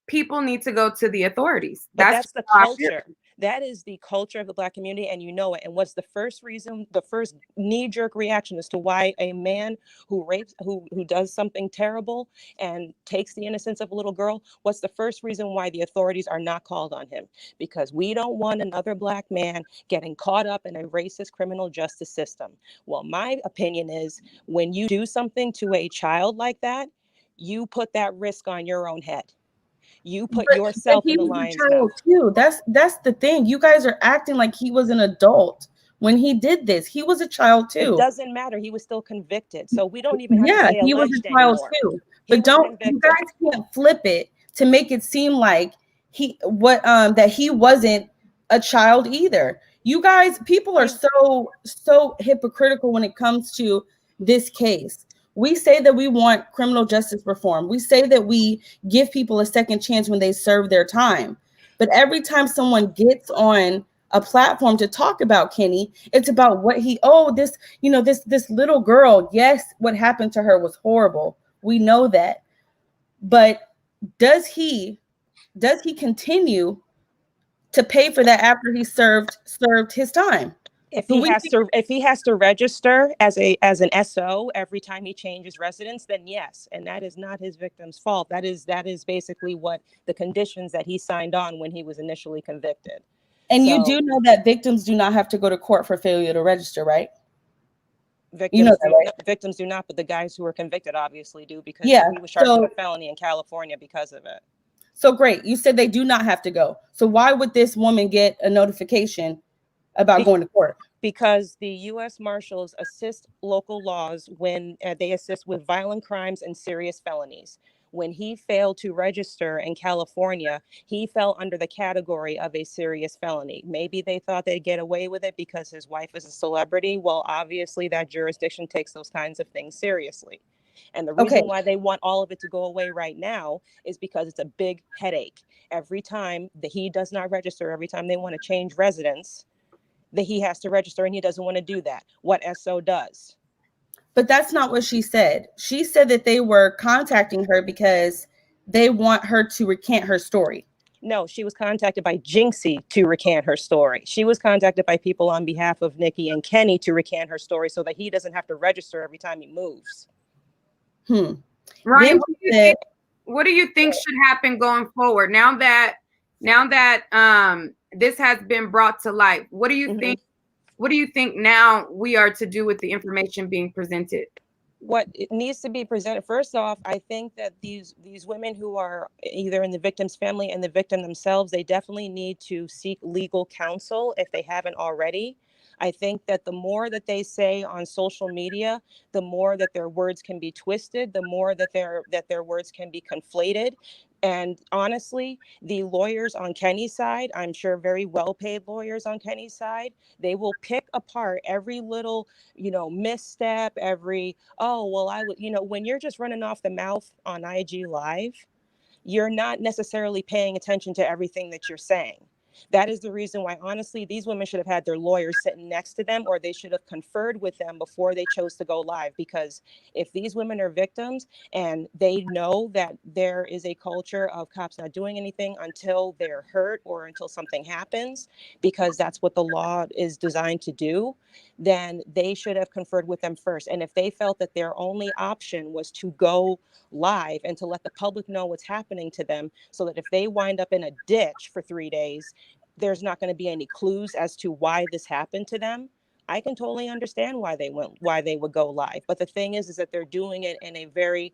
people need to go to the authorities. But That's that's the how I feel. culture. That is the culture of the Black community, and you know it. And what's the first reason, the first knee-jerk reaction as to why a man who rapes, who does something terrible and takes the innocence of a little girl, what's the first reason why the authorities are not called on him? Because we don't want another Black man getting caught up in a racist criminal justice system. Well, my opinion is, when you do something to a child like that, you put that risk on your own head. You put But yourself he in the was lion's a child mouth. too. That's the thing. You guys are acting like he was an adult when he did this. He was a child It too. doesn't matter. He was still convicted. So we don't even have to Yeah, say he was alleged a child anymore. too. He But was don't, you convicted. guys can't flip it to make it seem like that he wasn't a child either. You guys, people are so hypocritical when it comes to this case. We say that we want criminal justice reform. We say that we give people a second chance when they serve their time. But every time someone gets on a platform to talk about Kenny, it's about what this little girl. Yes, what happened to her was horrible. We know that. But does he continue to pay for that after he served his time? If Do he we has to register as an SO every time he changes residence, then yes, and that is not his victim's fault. That is basically what the conditions that he signed on when he was initially convicted. And you So do know that victims do not have to go to court for failure to register, right? You know victims that, do right? not, victims do not, but the guys who were convicted obviously do, because Yeah. he was charged with So a felony in California because of it. so great. You said they do not have to go. So why would this woman get a notification about going to court? Because the U.S. Marshals assist local laws when they assist with violent crimes and serious felonies. When he failed to register in California, he fell under the category of a serious felony. Maybe they thought they'd get away with it because his wife is a celebrity. Well, obviously that jurisdiction takes those kinds of things seriously. And the reason why they want all of it to go away right now is because it's a big headache. Every time that he does not register, every time they want to change residence, that he has to register, and he doesn't want to do that. What SO does. But that's not what she said. She said that they were contacting her because they want her to recant her story. No, she was contacted by Jinxie to recant her story. She was contacted by people on behalf of Nikki and Kenny to recant her story so that he doesn't have to register every time he moves. Roni, what do you think should happen going forward now that this has been brought to light? What do you think? What do you think now we are to do with the information being presented? What it needs to be presented, first off, I think that these women who are either in the victim's family and the victim themselves, they definitely need to seek legal counsel if they haven't already. I think that the more that they say on social media, the more that their words can be twisted, the more that their words can be conflated. And honestly, the lawyers on Kenny's side, I'm sure very well-paid lawyers on Kenny's side, they will pick apart every little, misstep, every, oh, well, I would, when you're just running off the mouth on IG Live, you're not necessarily paying attention to everything that you're saying. That is the reason why, honestly, these women should have had their lawyers sitting next to them, or they should have conferred with them before they chose to go live. Because if these women are victims and they know that there is a culture of cops not doing anything until they're hurt or until something happens, because that's what the law is designed to do, then they should have conferred with them first. And if they felt that their only option was to go live and to let the public know what's happening to them, so that if they wind up in a ditch for 3 days, there's not going to be any clues as to why this happened to them, I can totally understand why they would go live. But the thing is that they're doing it in a very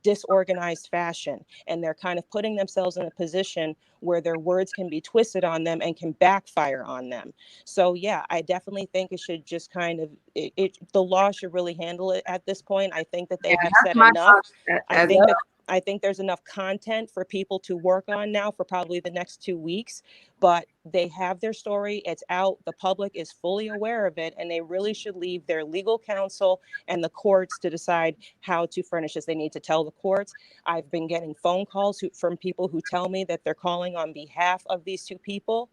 disorganized fashion, and they're kind of putting themselves in a position where their words can be twisted on them and can backfire on them. So yeah, I definitely think it should just kind of the law should really handle it at this point. I think that they Yeah, have that's said my enough. thoughts I as think well. that I think there's enough content for people to work on now for probably the next 2 weeks, but they have their story. It's out. The public is fully aware of it, and they really should leave their legal counsel and the courts to decide how to furnish this. They need to tell the courts. I've been getting phone calls from people who tell me that they're calling on behalf of these two people.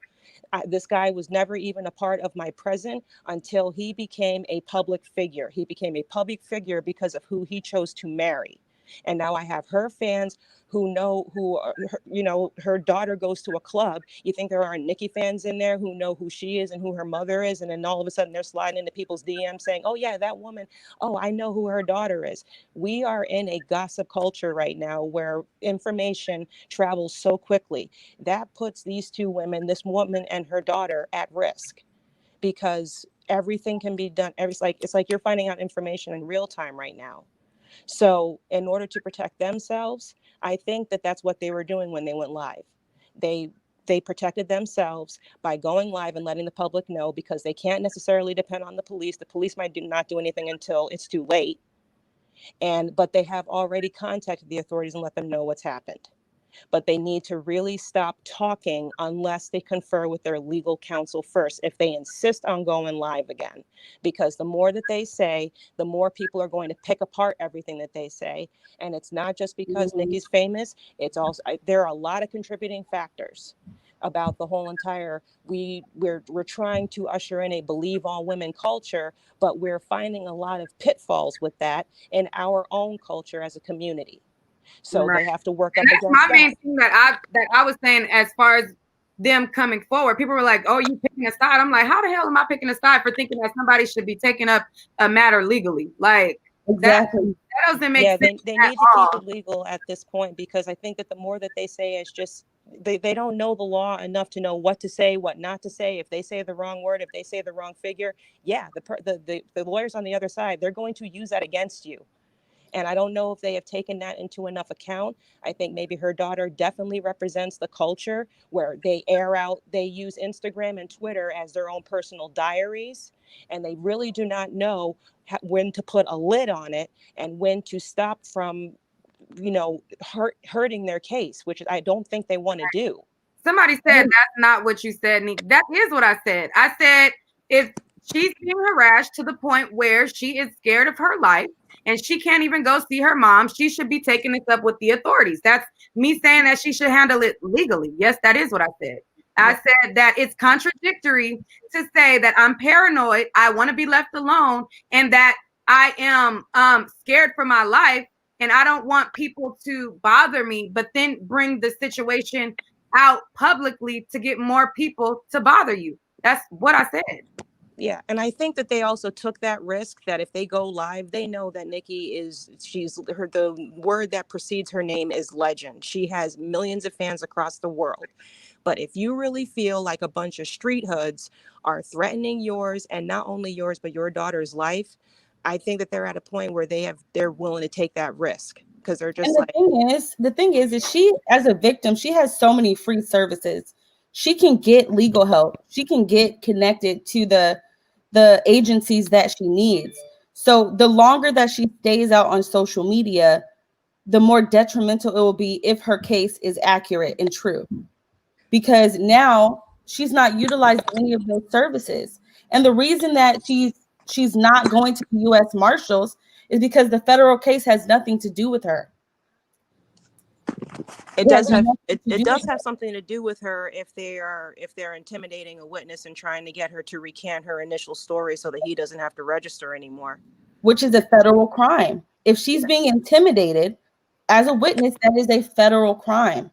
This guy was never even a part of my present until he became a public figure. He became a public figure because of who he chose to marry. And now I have her fans who know her daughter goes to a club. You think there aren't Nicki fans in there who know who she is and who her mother is, and then all of a sudden they're sliding into people's DMs saying, "Oh yeah, that woman. Oh, I know who her daughter is." We are in a gossip culture right now where information travels so quickly. That puts these two women, this woman and her daughter, at risk, because everything can be done. It's like you're finding out information in real time right now. So in order to protect themselves, I think that that's what they were doing when they went live. They protected themselves by going live and letting the public know, because they can't necessarily depend on the police. The police might not do anything until it's too late. But they have already contacted the authorities and let them know what's happened. But they need to really stop talking unless they confer with their legal counsel first, if they insist on going live again. Because the more that they say, the more people are going to pick apart everything that they say. And it's not just because Nicki's famous. It's also, there are a lot of contributing factors about the whole entire, we're trying to usher in a believe all women culture, but we're finding a lot of pitfalls with that in our own culture as a community. So Right. they have to work And up that's against my that. main thing that I was saying as far as them coming forward. People were like, "Oh, you picking a side?" I'm like, "How the hell am I picking a side for thinking that somebody should be taking up a matter legally?" Like Exactly. that doesn't make Yeah, sense they at need to keep all. it legal at this point, because I think that the more that they say is just they don't know the law enough to know what to say, what not to say. If they say the wrong word, if they say the wrong figure, yeah, the lawyers on the other side, they're going to use that against you. And I don't know if they have taken that into enough account. I think maybe her daughter definitely represents the culture where they use Instagram and Twitter as their own personal diaries. And they really do not know when to put a lid on it and when to stop from, hurting their case, which I don't think they want to do. Somebody said that's not what you said, Nick. That is what I said. I said if she's being harassed to the point where she is scared of her life and she can't even go see her mom, she should be taking this up with the authorities. That's me saying that she should handle it legally. Yes, that is what I said. I said that it's contradictory to say that I'm paranoid, I want to be left alone, and that I am scared for my life and I don't want people to bother me, but then bring the situation out publicly to get more people to bother you. That's what I said. Yeah, and I think that they also took that risk that if they go live, they know that the word that precedes her name is legend. She has millions of fans across the world. But if you really feel like a bunch of street hoods are threatening yours, and not only yours but your daughter's life, I think that they're at a point where they're willing to take that risk, because they're just And the thing is she, as a victim, she has so many free services. She can get legal help. She can get connected to the agencies that she needs. So the longer that she stays out on social media, the more detrimental it will be if her case is accurate and true. Because now she's not utilizing any of those services. And the reason that she's not going to the US Marshals is because the federal case has nothing to do with her. It does have something to do with her if they're intimidating a witness and trying to get her to recant her initial story so that he doesn't have to register anymore. Which is a federal crime. If she's being intimidated as a witness, that is a federal crime.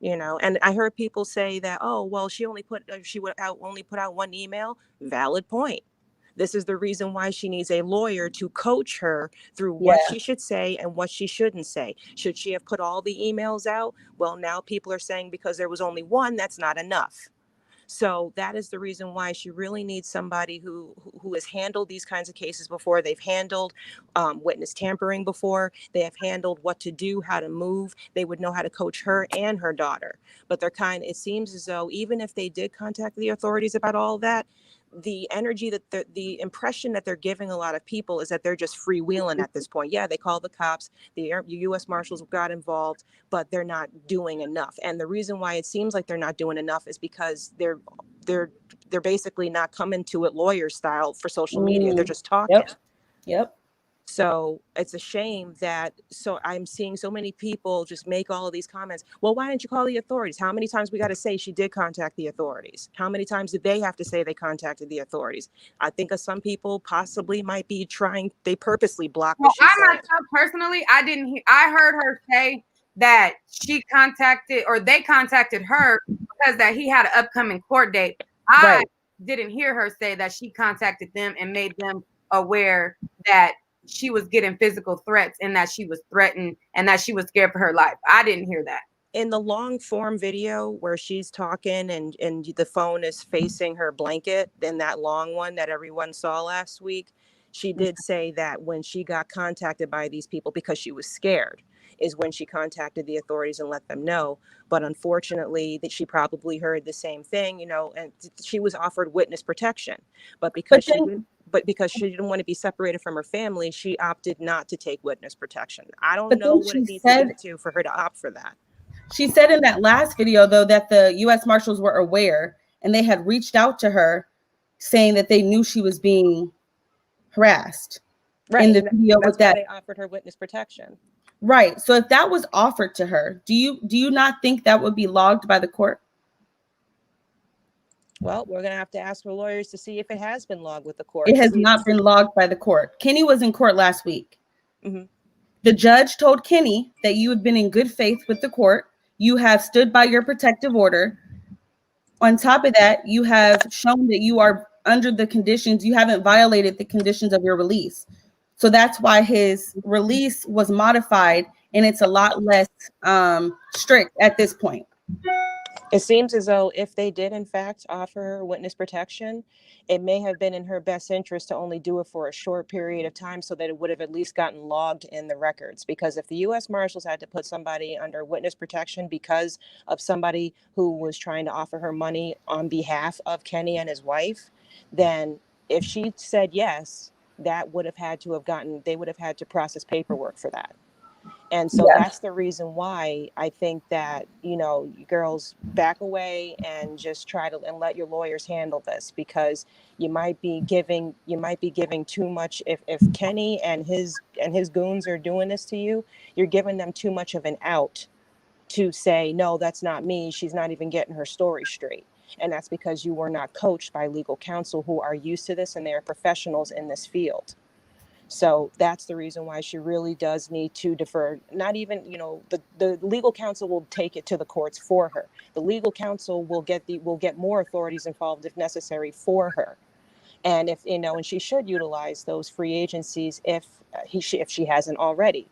And I heard people say that, oh, well, she only put out one email. Valid point. This is the reason why she needs a lawyer to coach her through what she should say and what she shouldn't say. Should she have put all the emails out? Well, now people are saying because there was only one, that's not enough. So that is the reason why she really needs somebody who has handled these kinds of cases before. They've handled witness tampering before. They have handled what to do, how to move. They would know how to coach her and her daughter. But it seems as though even if they did contact the authorities about all that, the energy that the impression that they're giving a lot of people is that they're just freewheeling at this point. Yeah, they called the cops, the U.S. Marshals got involved, but they're not doing enough. And the reason why it seems like they're not doing enough is because they're basically not coming to it lawyer style for social media. They're just talking. Yep. So it's a shame that I'm seeing so many people just make all of these comments. Well, why didn't you call the authorities? How many times we got to say she did contact the authorities? How many times did they have to say they contacted the authorities? I think some people possibly might be they purposely block what she said. Myself personally, I didn't hear. I heard her say that she contacted or they contacted her because that he had an upcoming court date. I didn't hear her say that she contacted them and made them aware that she was getting physical threats and that she was threatened and that she was scared for her life. I didn't hear that. In the long form video where she's talking and the phone is facing her blanket, in that long one that everyone saw last week, she did say that when she got contacted by these people because she was scared is when she contacted the authorities and let them know. But unfortunately, that she probably heard the same thing, and she was offered witness protection. But because she didn't want to be separated from her family, she opted not to take witness protection. I don't know what it needs to get to for her to opt for that. She said in that last video, though, that the U.S. Marshals were aware and they had reached out to her saying that they knew she was being harassed. Right. In the video that's with that, why they offered her witness protection. Right. So if that was offered to her, do you not think that would be logged by the court? Well, we're going to have to ask her lawyers to see if it has been logged with the court. It has not been logged by the court. Kenny was in court last week. Mm-hmm. The judge told Kenny that you have been in good faith with the court. You have stood by your protective order. On top of that, you have shown that you are under the conditions. You haven't violated the conditions of your release. So that's why his release was modified and it's a lot less strict at this point. It seems as though if they did, in fact, offer her witness protection, it may have been in her best interest to only do it for a short period of time so that it would have at least gotten logged in the records. Because if the U.S. Marshals had to put somebody under witness protection because of somebody who was trying to offer her money on behalf of Kenny and his wife, then if she said yes, that would have had to they would have had to process paperwork for that. And so that's the reason why I think that, girls back away and just and let your lawyers handle this, because you might be giving too much. If Kenny and his goons are doing this to you, you're giving them too much of an out to say, no, that's not me. She's not even getting her story straight. And that's because you were not coached by legal counsel who are used to this and they are professionals in this field. So that's the reason why she really does need to defer. Not even, the legal counsel will take it to the courts for her. The legal counsel will get more authorities involved if necessary for her. And if, and she should utilize those free agencies if she hasn't already,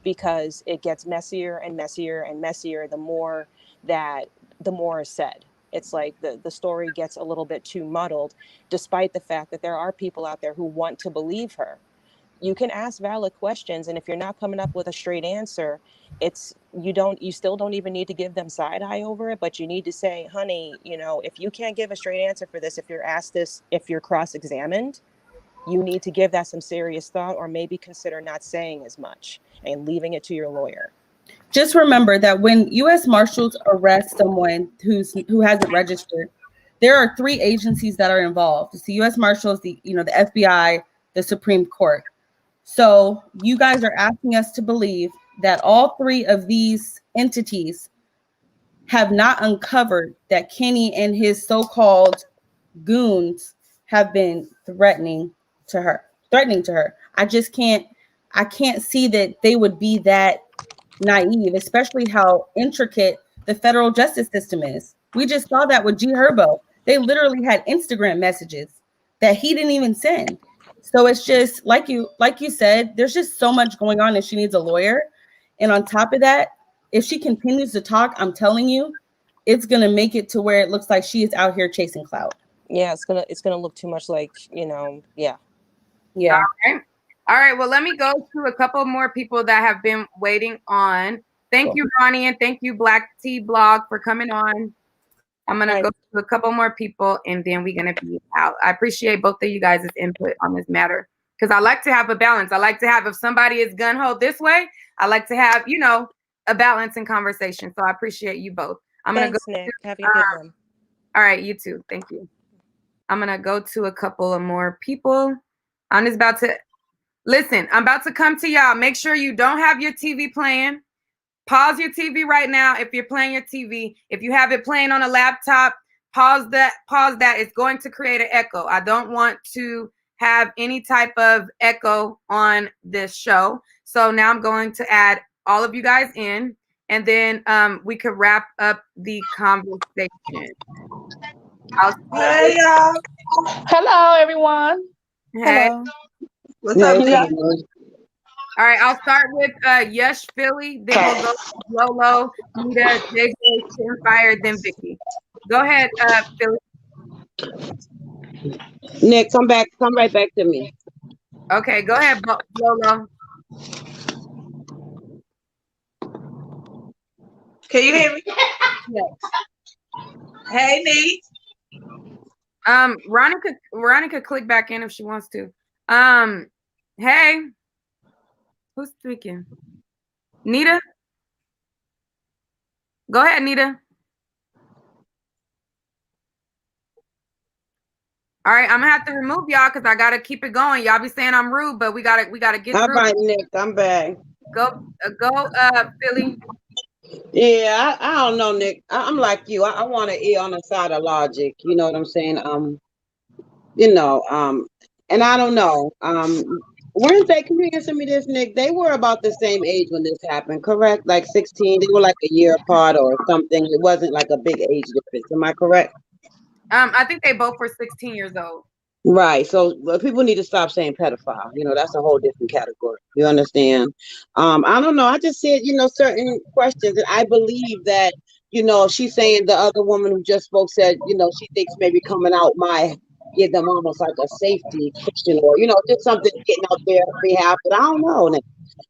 because it gets messier and messier and messier the more is said. It's like the story gets a little bit too muddled, despite the fact that there are people out there who want to believe her. You can ask valid questions, and if you're not coming up with a straight answer, you still don't even need to give them side eye over it, but you need to say, honey, if you can't give a straight answer for this, if you're asked this, if you're cross-examined, you need to give that some serious thought, or maybe consider not saying as much and leaving it to your lawyer. Just remember that when U.S. Marshals arrest someone who hasn't registered, there are 3 agencies that are involved. It's the U.S. Marshals, the FBI, the Supreme Court. So you guys are asking us to believe that all 3 of these entities have not uncovered that Kenny and his so-called goons have been threatening to her. I can't see that they would be that naive, especially how intricate the federal justice system is. We just saw that with G Herbo. They literally had Instagram messages that he didn't even send. So it's just like you said, there's just so much going on and she needs a lawyer. And on top of that, if she continues to talk, I'm telling you, it's gonna make it to where it looks like she is out here chasing clout. Yeah, it's gonna look too much like, you know, yeah. Yeah. All right. Well, let me go to a couple more people that have been waiting on. Thank you, Roni, and thank you, Black Tea Blog, for coming on. I'm gonna go to a couple more people, and then we're gonna be out. I appreciate both of you guys' input on this matter because I like to have a balance. I like to have, if somebody is gun ho this way, I like to have, you know, a balance in conversation. So I appreciate you both. I'm gonna go. Nick. Have a good one. All right, you too. Thank you. I'm gonna go to a couple of more people. I'm just about to listen. I'm about to come to y'all. Make sure you don't have your TV playing. Pause your TV right now if you're playing your TV. If you have it playing on a laptop, pause that. It's going to create an echo. I don't want to have any type of echo on this show. So now I'm going to add all of you guys in, and then we could wrap up the conversation. Hey, y'all. Hello, everyone. Hey. Hello. What's up, Nikki? All right, I'll start with Yush Philly, then we'll go to Lolo, Nita, JJ, Fire, then Vicky. Go ahead, Philly. Nick, come right back to me. Okay, go ahead, Lolo. Can you hear me? Yes. Hey, Nick. Ronnie could click back in if she wants to. Hey. Who's speaking? Nita? Go ahead, Nita. All right, I'm gonna have to remove y'all because I gotta keep it going. Y'all be saying I'm rude, but we gotta get through. All right, Nick, I'm back. Go, Philly. Yeah, I don't know, Nick. I'm like you. I want to err on the side of logic. You know what I'm saying? And I don't know. Weren't they? Can you answer me this, Nick? They were about the same age when this happened, correct? Like 16. They were like a year apart or something. It wasn't like a big age difference. Am I correct? I think they both were 16 years old. Right. So people need to stop saying pedophile. You know, that's a whole different category. You understand? I don't know. I just said, certain questions, and I believe that, she's saying the other woman who just spoke said, she thinks maybe coming out might give them almost like a safety cushion or, just something getting out there on behalf. But I don't know.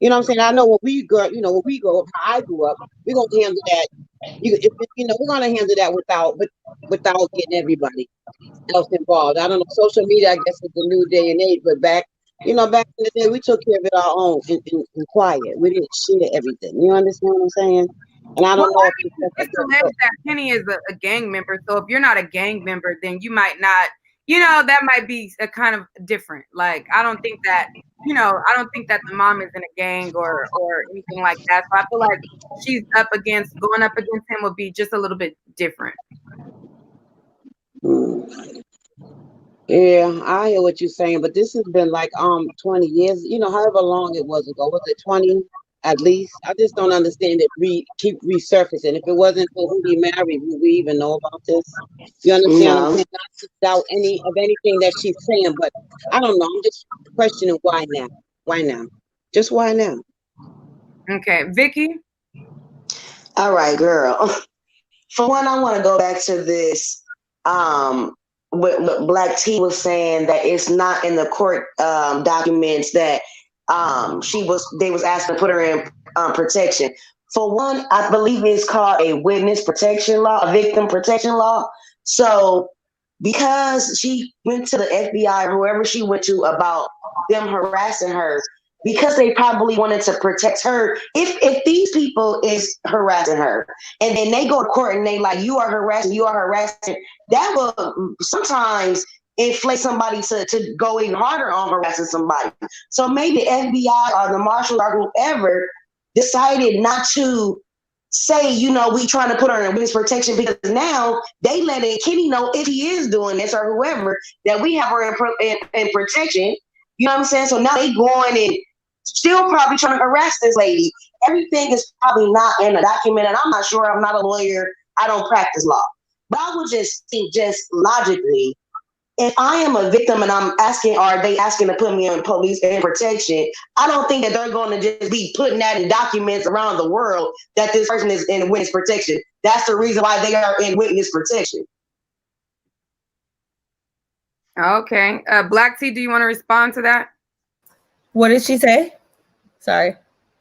You know what I'm saying? I know when we grow up, how I grew up, we're gonna handle that. We're gonna handle that without getting everybody else involved. I don't know. Social media, I guess, is the new day and age. But back in the day, we took care of it our own in quiet. We didn't share everything. You understand what I'm saying? And I don't know if it's alleged that Penny is a gang member. So if you're not a gang member, then you might not. That might be a kind of different. Like I don't think that the mom is in a gang or anything like that. So I feel like she's going up against him would be just a little bit different. Yeah, I hear what you're saying, but this has been like 20 years, however long it was ago. Was it 20 at least? I just don't understand it keep resurfacing. If it wasn't for who he married, would we even know about this? You understand what I'm saying? Not doubt anything that she's saying, but I don't know. I'm just questioning why now? Why now? Just why now? Okay, Vicky. All right, girl. For one, I want to go back to this. What Black T was saying that it's not in the court documents that they was asked to put her in protection. For one, I believe it's called a witness protection law, a victim protection law. So because she went to the FBI or whoever she went to about them harassing her, because they probably wanted to protect her. If these people is harassing her and then they go to court and they like, you are harassing, that will sometimes inflate somebody to go even harder on harassing somebody. So maybe the FBI or the marshals or whoever decided not to say, we trying to put her in witness protection because now they letting Kitty know if he is doing this or whoever that we have her in protection. You know what I'm saying? So now they going and still probably trying to harass this lady. Everything is probably not in a document, and I'm not sure. I'm not a lawyer. I don't practice law. But I would just think logically, if I am a victim and I'm asking, are they asking to put me in police in protection? I don't think that they're going to just be putting that in documents around the world that this person is in witness protection. That's the reason why they are in witness protection. Okay. Black T, do you want to respond to that? What did she say? Sorry.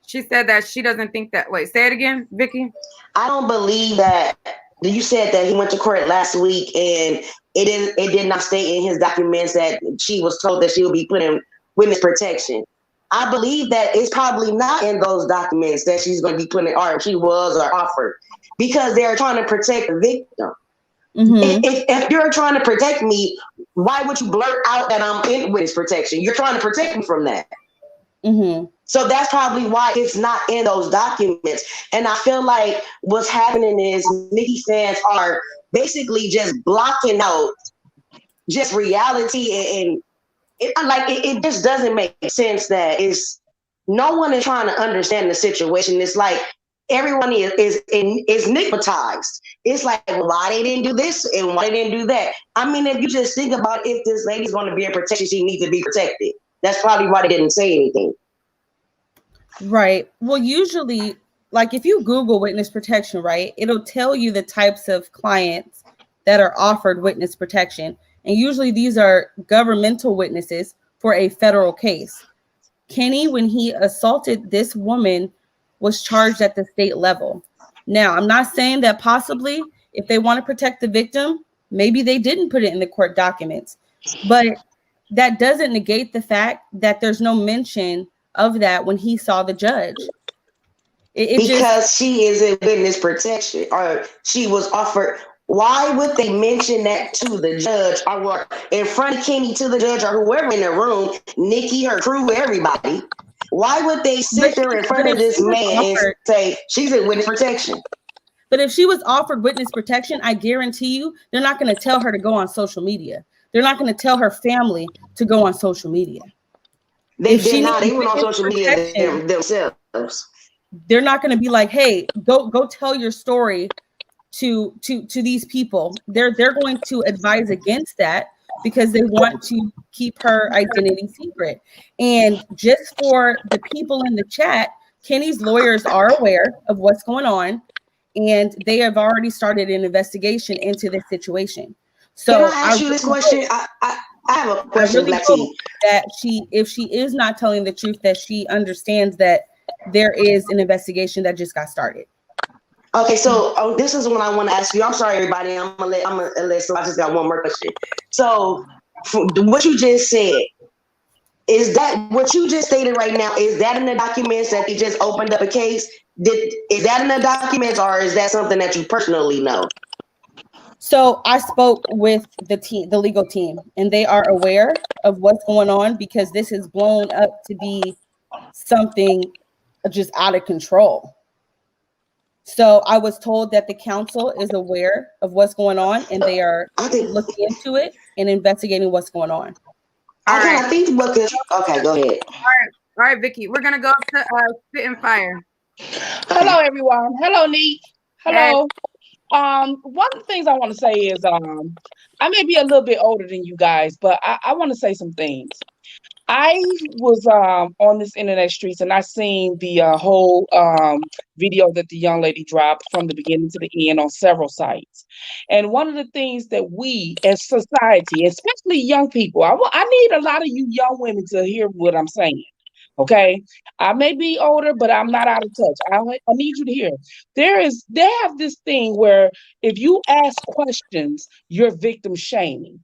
She said that she doesn't think that. Wait, say it again, Vicky. I don't believe that. You said that he went to court last week and it did not state in his documents that she was told that she would be put in witness protection. I believe that it's probably not in those documents that she's going to be put in, or she was or offered, because they're trying to protect the victim. Mm-hmm. If you're trying to protect me, why would you blurt out that I'm in witness protection? You're trying to protect me from that. Mm-hmm. So that's probably why it's not in those documents. And I feel like what's happening is Nicki fans are basically just blocking out just reality, and it just doesn't make sense that no one is trying to understand the situation. It's like everyone is stigmatized. It's like, why they didn't do this and why they didn't do that. I mean, if you just think about, if this lady's going to be in protection, she needs to be protected. That's probably why they didn't say anything. Right. Well, usually, like if you Google witness protection, right, it'll tell you the types of clients that are offered witness protection. And usually these are governmental witnesses for a federal case. Kenny, when he assaulted this woman, was charged at the state level. Now, I'm not saying that possibly if they want to protect the victim, maybe they didn't put it in the court documents, but that doesn't negate the fact that there's no mention of that when he saw the judge. Because she is in witness protection, or she was offered. Why would they mention that to the judge, or in front of Kenny to the judge, or whoever in the room, Nicki, her crew, everybody? Why would they sit there in front of this man and say she's in witness protection? But if she was offered witness protection, I guarantee you, they're not going to tell her to go on social media. They're not going to tell her family to go on social media. They did not. They went on social media themselves. They're not going to be like, "Hey, go tell your story to these people." They're going to advise against that because they want to keep her identity secret. And just for the people in the chat, Kenny's lawyers are aware of what's going on, and they have already started an investigation into this situation. So can I ask you this question? I have a question, Black T. That if she is not telling the truth, that she understands that there is an investigation that just got started. Okay, so this is what I want to ask you. I'm sorry, everybody. I'm gonna let. So I just got one more question. So, what you just said, is that what you just stated right now? Is that in the documents that they just opened up a case? Is that in the documents, or is that something that you personally know? So I spoke with the legal team, and they are aware of what's going on because this has blown up to be something just out of control. So I was told that the council is aware of what's going on, and they are looking into it and investigating what's going on. I think what this. Okay, go ahead. All right, Vicky. We're gonna go to Spit and Fire. Hello, everyone. Hello, Neek. Hello. One of the things I want to say is I may be a little bit older than you guys, but I want to say some things. I was on this internet streets, and I seen the whole video that the young lady dropped from the beginning to the end on several sites. And one of the things that we as society, especially young people, I need a lot of you young women to hear what I'm saying. Okay, I may be older, but I'm not out of touch. I need you to hear. They have this thing where if you ask questions, you're victim shaming.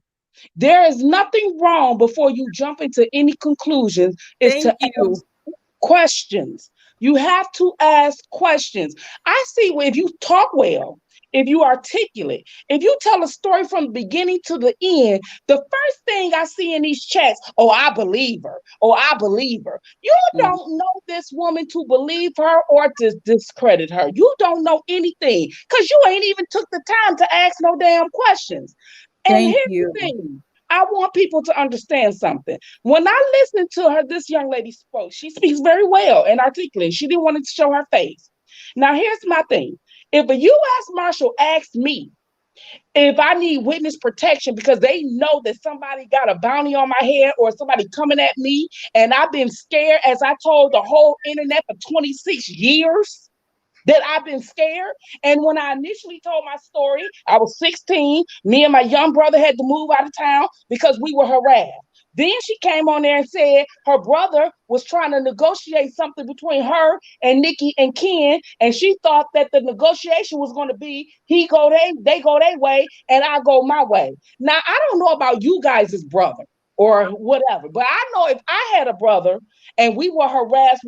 There is nothing wrong before you jump into any conclusions is to ask questions. You have to ask questions. I see if you talk well, if you articulate, if you tell a story from the beginning to the end, the first thing I see in these chats, oh, I believe her, oh, I believe her. You don't know this woman to believe her or to discredit her. You don't know anything because you ain't even took the time to ask no damn questions. And here's the thing. I want people to understand something. When I listened to her, this young lady spoke. She speaks very well and articulate. She didn't want to show her face. Now, here's my thing. If a U.S. Marshal asked me if I need witness protection because they know that somebody got a bounty on my head or somebody coming at me, and I've been scared, as I told the whole internet, for 26 years, that I've been scared. And when I initially told my story, I was 16. Me and my young brother had to move out of town because we were harassed. Then she came on there and said her brother was trying to negotiate something between her and Nikki and Ken, and she thought that the negotiation was going to be they go their way, and I go my way. Now I don't know about you guys' brother or whatever, but I know if I had a brother and we were harassed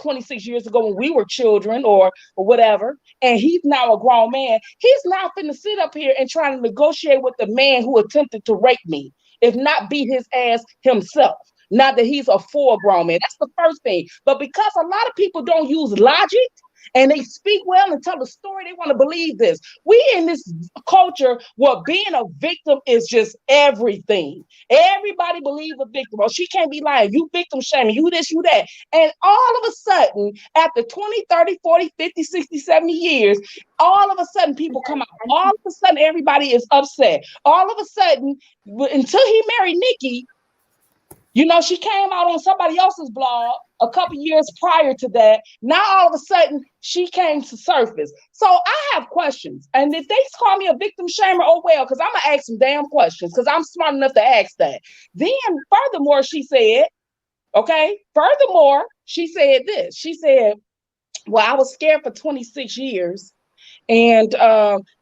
26 years ago when we were children or whatever, and he's now a grown man, he's not finna sit up here and try to negotiate with the man who attempted to rape me, if not beat his ass himself. Not that he's a full grown man. That's the first thing. But because a lot of people don't use logic and they speak well and tell the story, they want to believe this. We in this culture where being a victim is just everything. Everybody believes a victim. Oh, she can't be lying. You victim shaming. You this, you that. And all of a sudden, after 20, 30, 40, 50, 60, 70 years, all of a sudden people come out. All of a sudden everybody is upset. All of a sudden, until he married Nikki, she came out on somebody else's blog a couple years prior to that. Now, all of a sudden, she came to surface. So I have questions. And if they call me a victim shamer, oh, well, because I'm going to ask some damn questions because I'm smart enough to ask that. Then, furthermore, she said this. She said, well, I was scared for 26 years. And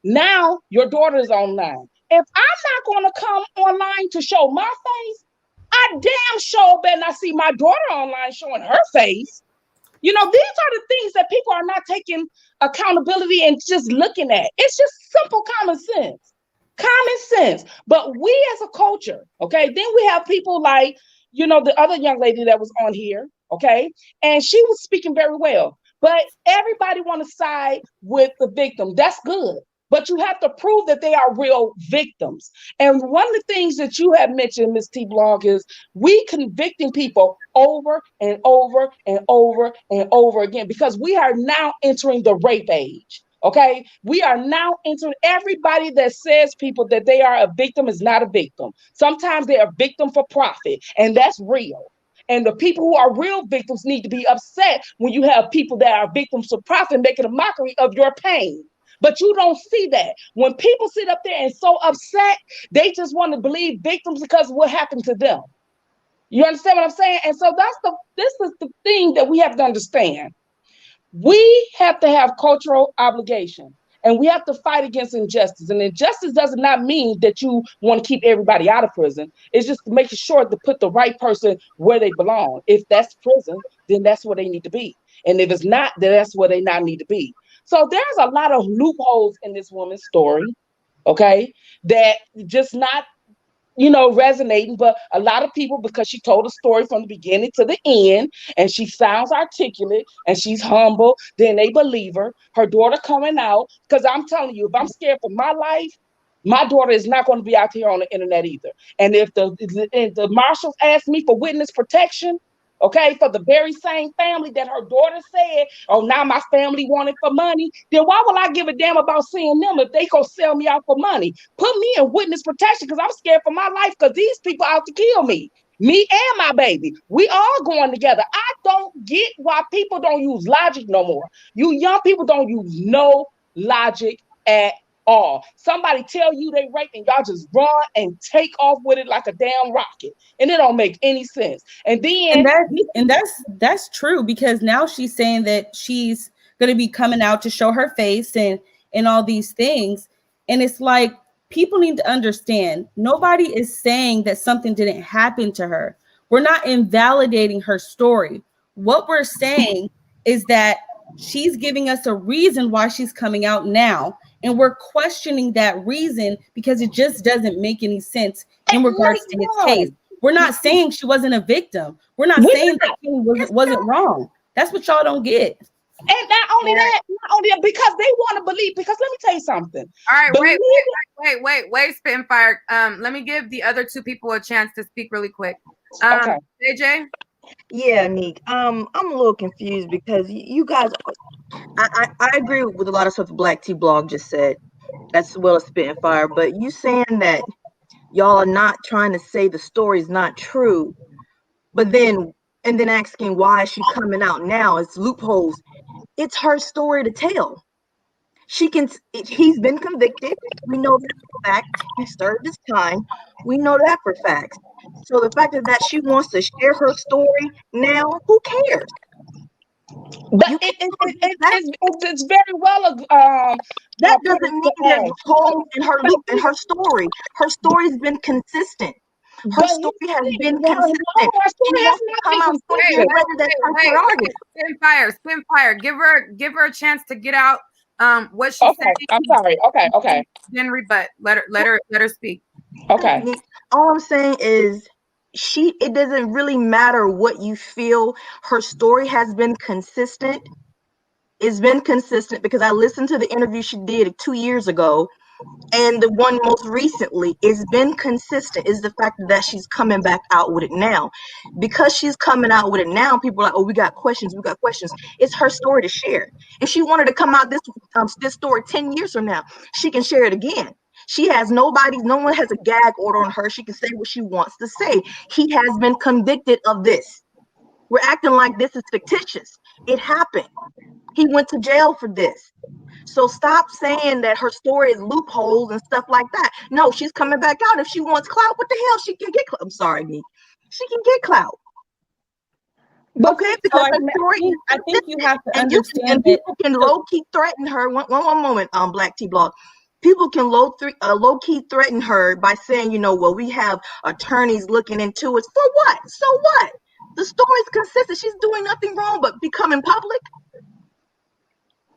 now your daughter's online. If I'm not going to come online to show my face, I damn sure better not see my daughter online showing her face. These are the things that people are not taking accountability and just looking at. It's just simple common sense. Common sense. But we as a culture, okay, then we have people like, the other young lady that was on here, okay, and she was speaking very well. But everybody want to side with the victim. That's good. But you have to prove that they are real victims. And one of the things that you have mentioned, Ms. T Blog, is we convicting people over and over and over and over again because we are now entering the rape age. Okay, we are now entering. Everybody that says people that they are a victim is not a victim. Sometimes they are victim for profit, and that's real. And the people who are real victims need to be upset when you have people that are victims for profit making a mockery of your pain. But you don't see that. When people sit up there and so upset, they just want to believe victims because of what happened to them. You understand what I'm saying? And so this is the thing that we have to understand. We have to have cultural obligation, and we have to fight against injustice. And injustice does not mean that you want to keep everybody out of prison. It's just making sure to put the right person where they belong. If that's prison, then that's where they need to be. And if it's not, then that's where they not need to be. So there's a lot of loopholes in this woman's story, okay, that just not, resonating, but a lot of people, because she told a story from the beginning to the end, and she sounds articulate and she's humble, then they believe her. Her daughter coming out, because I'm telling you, if I'm scared for my life, my daughter is not going to be out here on the internet either. And if the marshals ask me for witness protection, okay, for the very same family that her daughter said, oh, now my family wanted for money, then why will I give a damn about seeing them if they go sell me out for money? Put me in witness protection because I'm scared for my life because these people out to kill me. Me and my baby. We all going together. I don't get why people don't use logic no more. You young people don't use no logic at all. Somebody tell you they rape and y'all just run and take off with it like a damn rocket. And it don't make any sense. And then that's true, because now she's saying that she's going to be coming out to show her face and all these things. And it's like, people need to understand, nobody is saying that something didn't happen to her. We're not invalidating her story. What we're saying is that she's giving us a reason why she's coming out now. And we're questioning that reason because it just doesn't make any sense in regards to his case. We're not saying she wasn't a victim. We're not saying that he wasn't wrong. That's what y'all don't get. And not only that, because they want to believe. Because let me tell you something. All right, wait, Spitfire. Let me give the other two people a chance to speak really quick. Okay. AJ? Yeah, Neek. I'm a little confused because you guys, I agree with a lot of stuff the Black Tea Blog just said, as well as Spitfire. But you saying that y'all are not trying to say the story is not true, but then asking why is she coming out now? It's loopholes. It's her story to tell. He's been convicted. We know that for a fact. He served his time. We know that for facts. So the fact that she wants to share her story now, who cares? But You it's very well that put doesn't into mean there's holes in her loop in her story. Her story's been consistent. Her But story has been no, consistent. her She story has wants to not come been out 20 years consistent. later. That's her prerogative. Spin fire. Give her a chance to get out what she's Okay, saying. I'm sorry. Okay. Then rebut. Let her speak. Okay. All I'm saying is it doesn't really matter what you feel. Her story has been consistent. It's been consistent because I listened to the interview she did 2 years ago, and the one most recently. It's been consistent is the fact that she's coming back out with it now. Because she's coming out with it now, people are like, oh, we got questions. It's her story to share. If she wanted to come out this story 10 years from now, she can share it again. She has no one has a gag order on her. She can say what she wants to say. He has been convicted of this. We're acting like this is fictitious. It happened. He went to jail for this. So stop saying that her story is loopholes and stuff like that. No, she's coming back out. If she wants clout, what the hell? She can get clout. I'm sorry, Nick. She can get clout. Okay, because her story is I think you have to and understand people can low key threaten her. One moment, Black T Blog. People can low key threaten her by saying, well, we have attorneys looking into it. For what? So what? The story's consistent. She's doing nothing wrong but becoming public.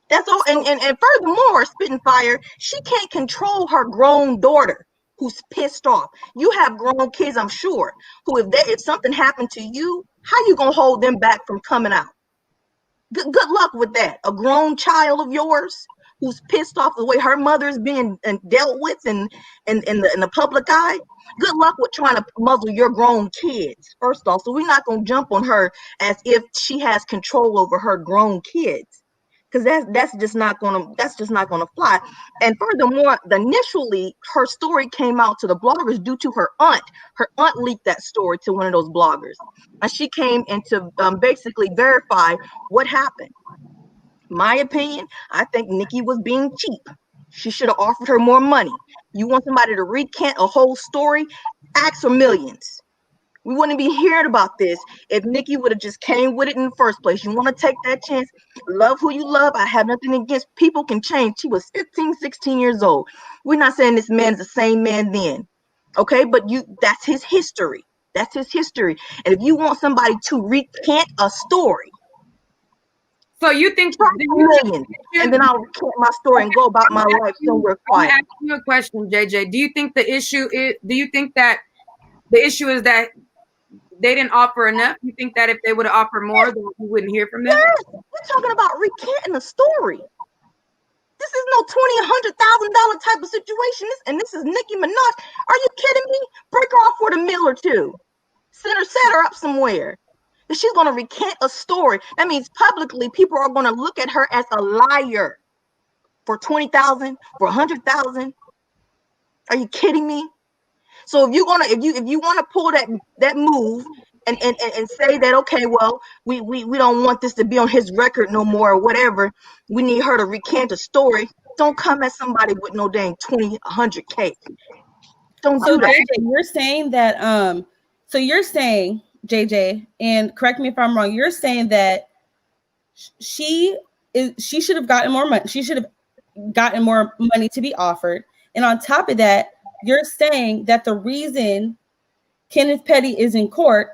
That's all. And furthermore, spitting fire, she can't control her grown daughter who's pissed off. You have grown kids, I'm sure, who if something happened to you, how you gonna hold them back from coming out? Good luck with that. A grown child of yours who's pissed off the way her mother is being dealt with in the public eye. Good luck with trying to muzzle your grown kids. First off, so we're not gonna jump on her as if she has control over her grown kids, because that's just not gonna fly. And furthermore, initially her story came out to the bloggers due to her aunt. Her aunt leaked that story to one of those bloggers, and she came in to basically verify what happened. My opinion, I think Nikki was being cheap. She should have offered her more money. You want somebody to recant a whole story? Ask for millions. We wouldn't be hearing about this if Nikki would have just came with it in the first place. You want to take that chance? Love who you love. I have nothing against. People can change. She was 15, 16 years old. We're not saying this man's the same man then. Okay, but that's his history. That's his history. And if you want somebody to recant a story, so you think millions, and then I'll recant my story and go about my life somewhere quiet. I'm asking you a question, JJ. Do you think the issue is? Do you think that the issue is that they didn't offer enough? You think that if they would have offered more, then you wouldn't hear from them? Yes, we're talking about recanting a story. This is no $20,000-$100,000 type of situation. This is Nicki Minaj. Are you kidding me? Break her off with $1 million or $2 million. Set her up somewhere. If she's going to recant a story, that means publicly people are going to look at her as a liar for $20,000, for $100,000. Are you kidding me? So if you want to pull that move and say that, okay, well, we don't want this to be on his record no more or whatever, we need her to recant a story. Don't come at somebody with no dang 20, 100K. Don't do that. JJ, you're saying that so you're saying, JJ, and correct me if I'm wrong, you're saying that she should have gotten more money. She should have gotten more money to be offered. And on top of that, you're saying that the reason Kenneth Petty is in court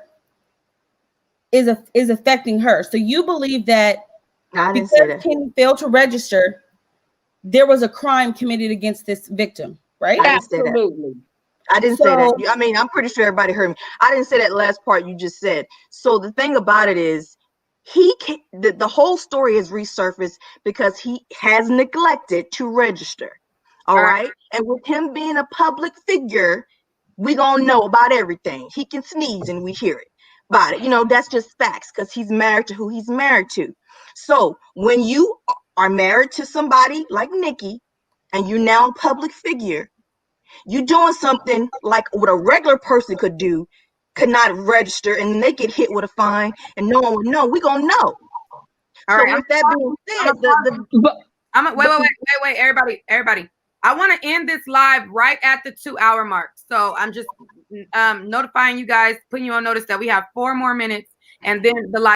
is affecting her. So you believe that because Kenny failed to register, there was a crime committed against this victim, right? Absolutely. I didn't say that. I mean, I'm pretty sure everybody heard me. I didn't say that last part you just said. So the thing about it is, the whole story is resurfaced because he has neglected to register. All right. And with him being a public figure, we gonna know about everything. He can sneeze and we hear it about it. That's just facts because he's married to who he's married to. So when you are married to somebody like Nikki and you're now a public figure, you doing something like what a regular person could not register, and they get hit with a fine and no one would know. We gonna know. All So right. with that being said, Wait, everybody. I want to end this live right at the 2-hour mark. So I'm just notifying you guys, putting you on notice that we have 4 more minutes, and then the live.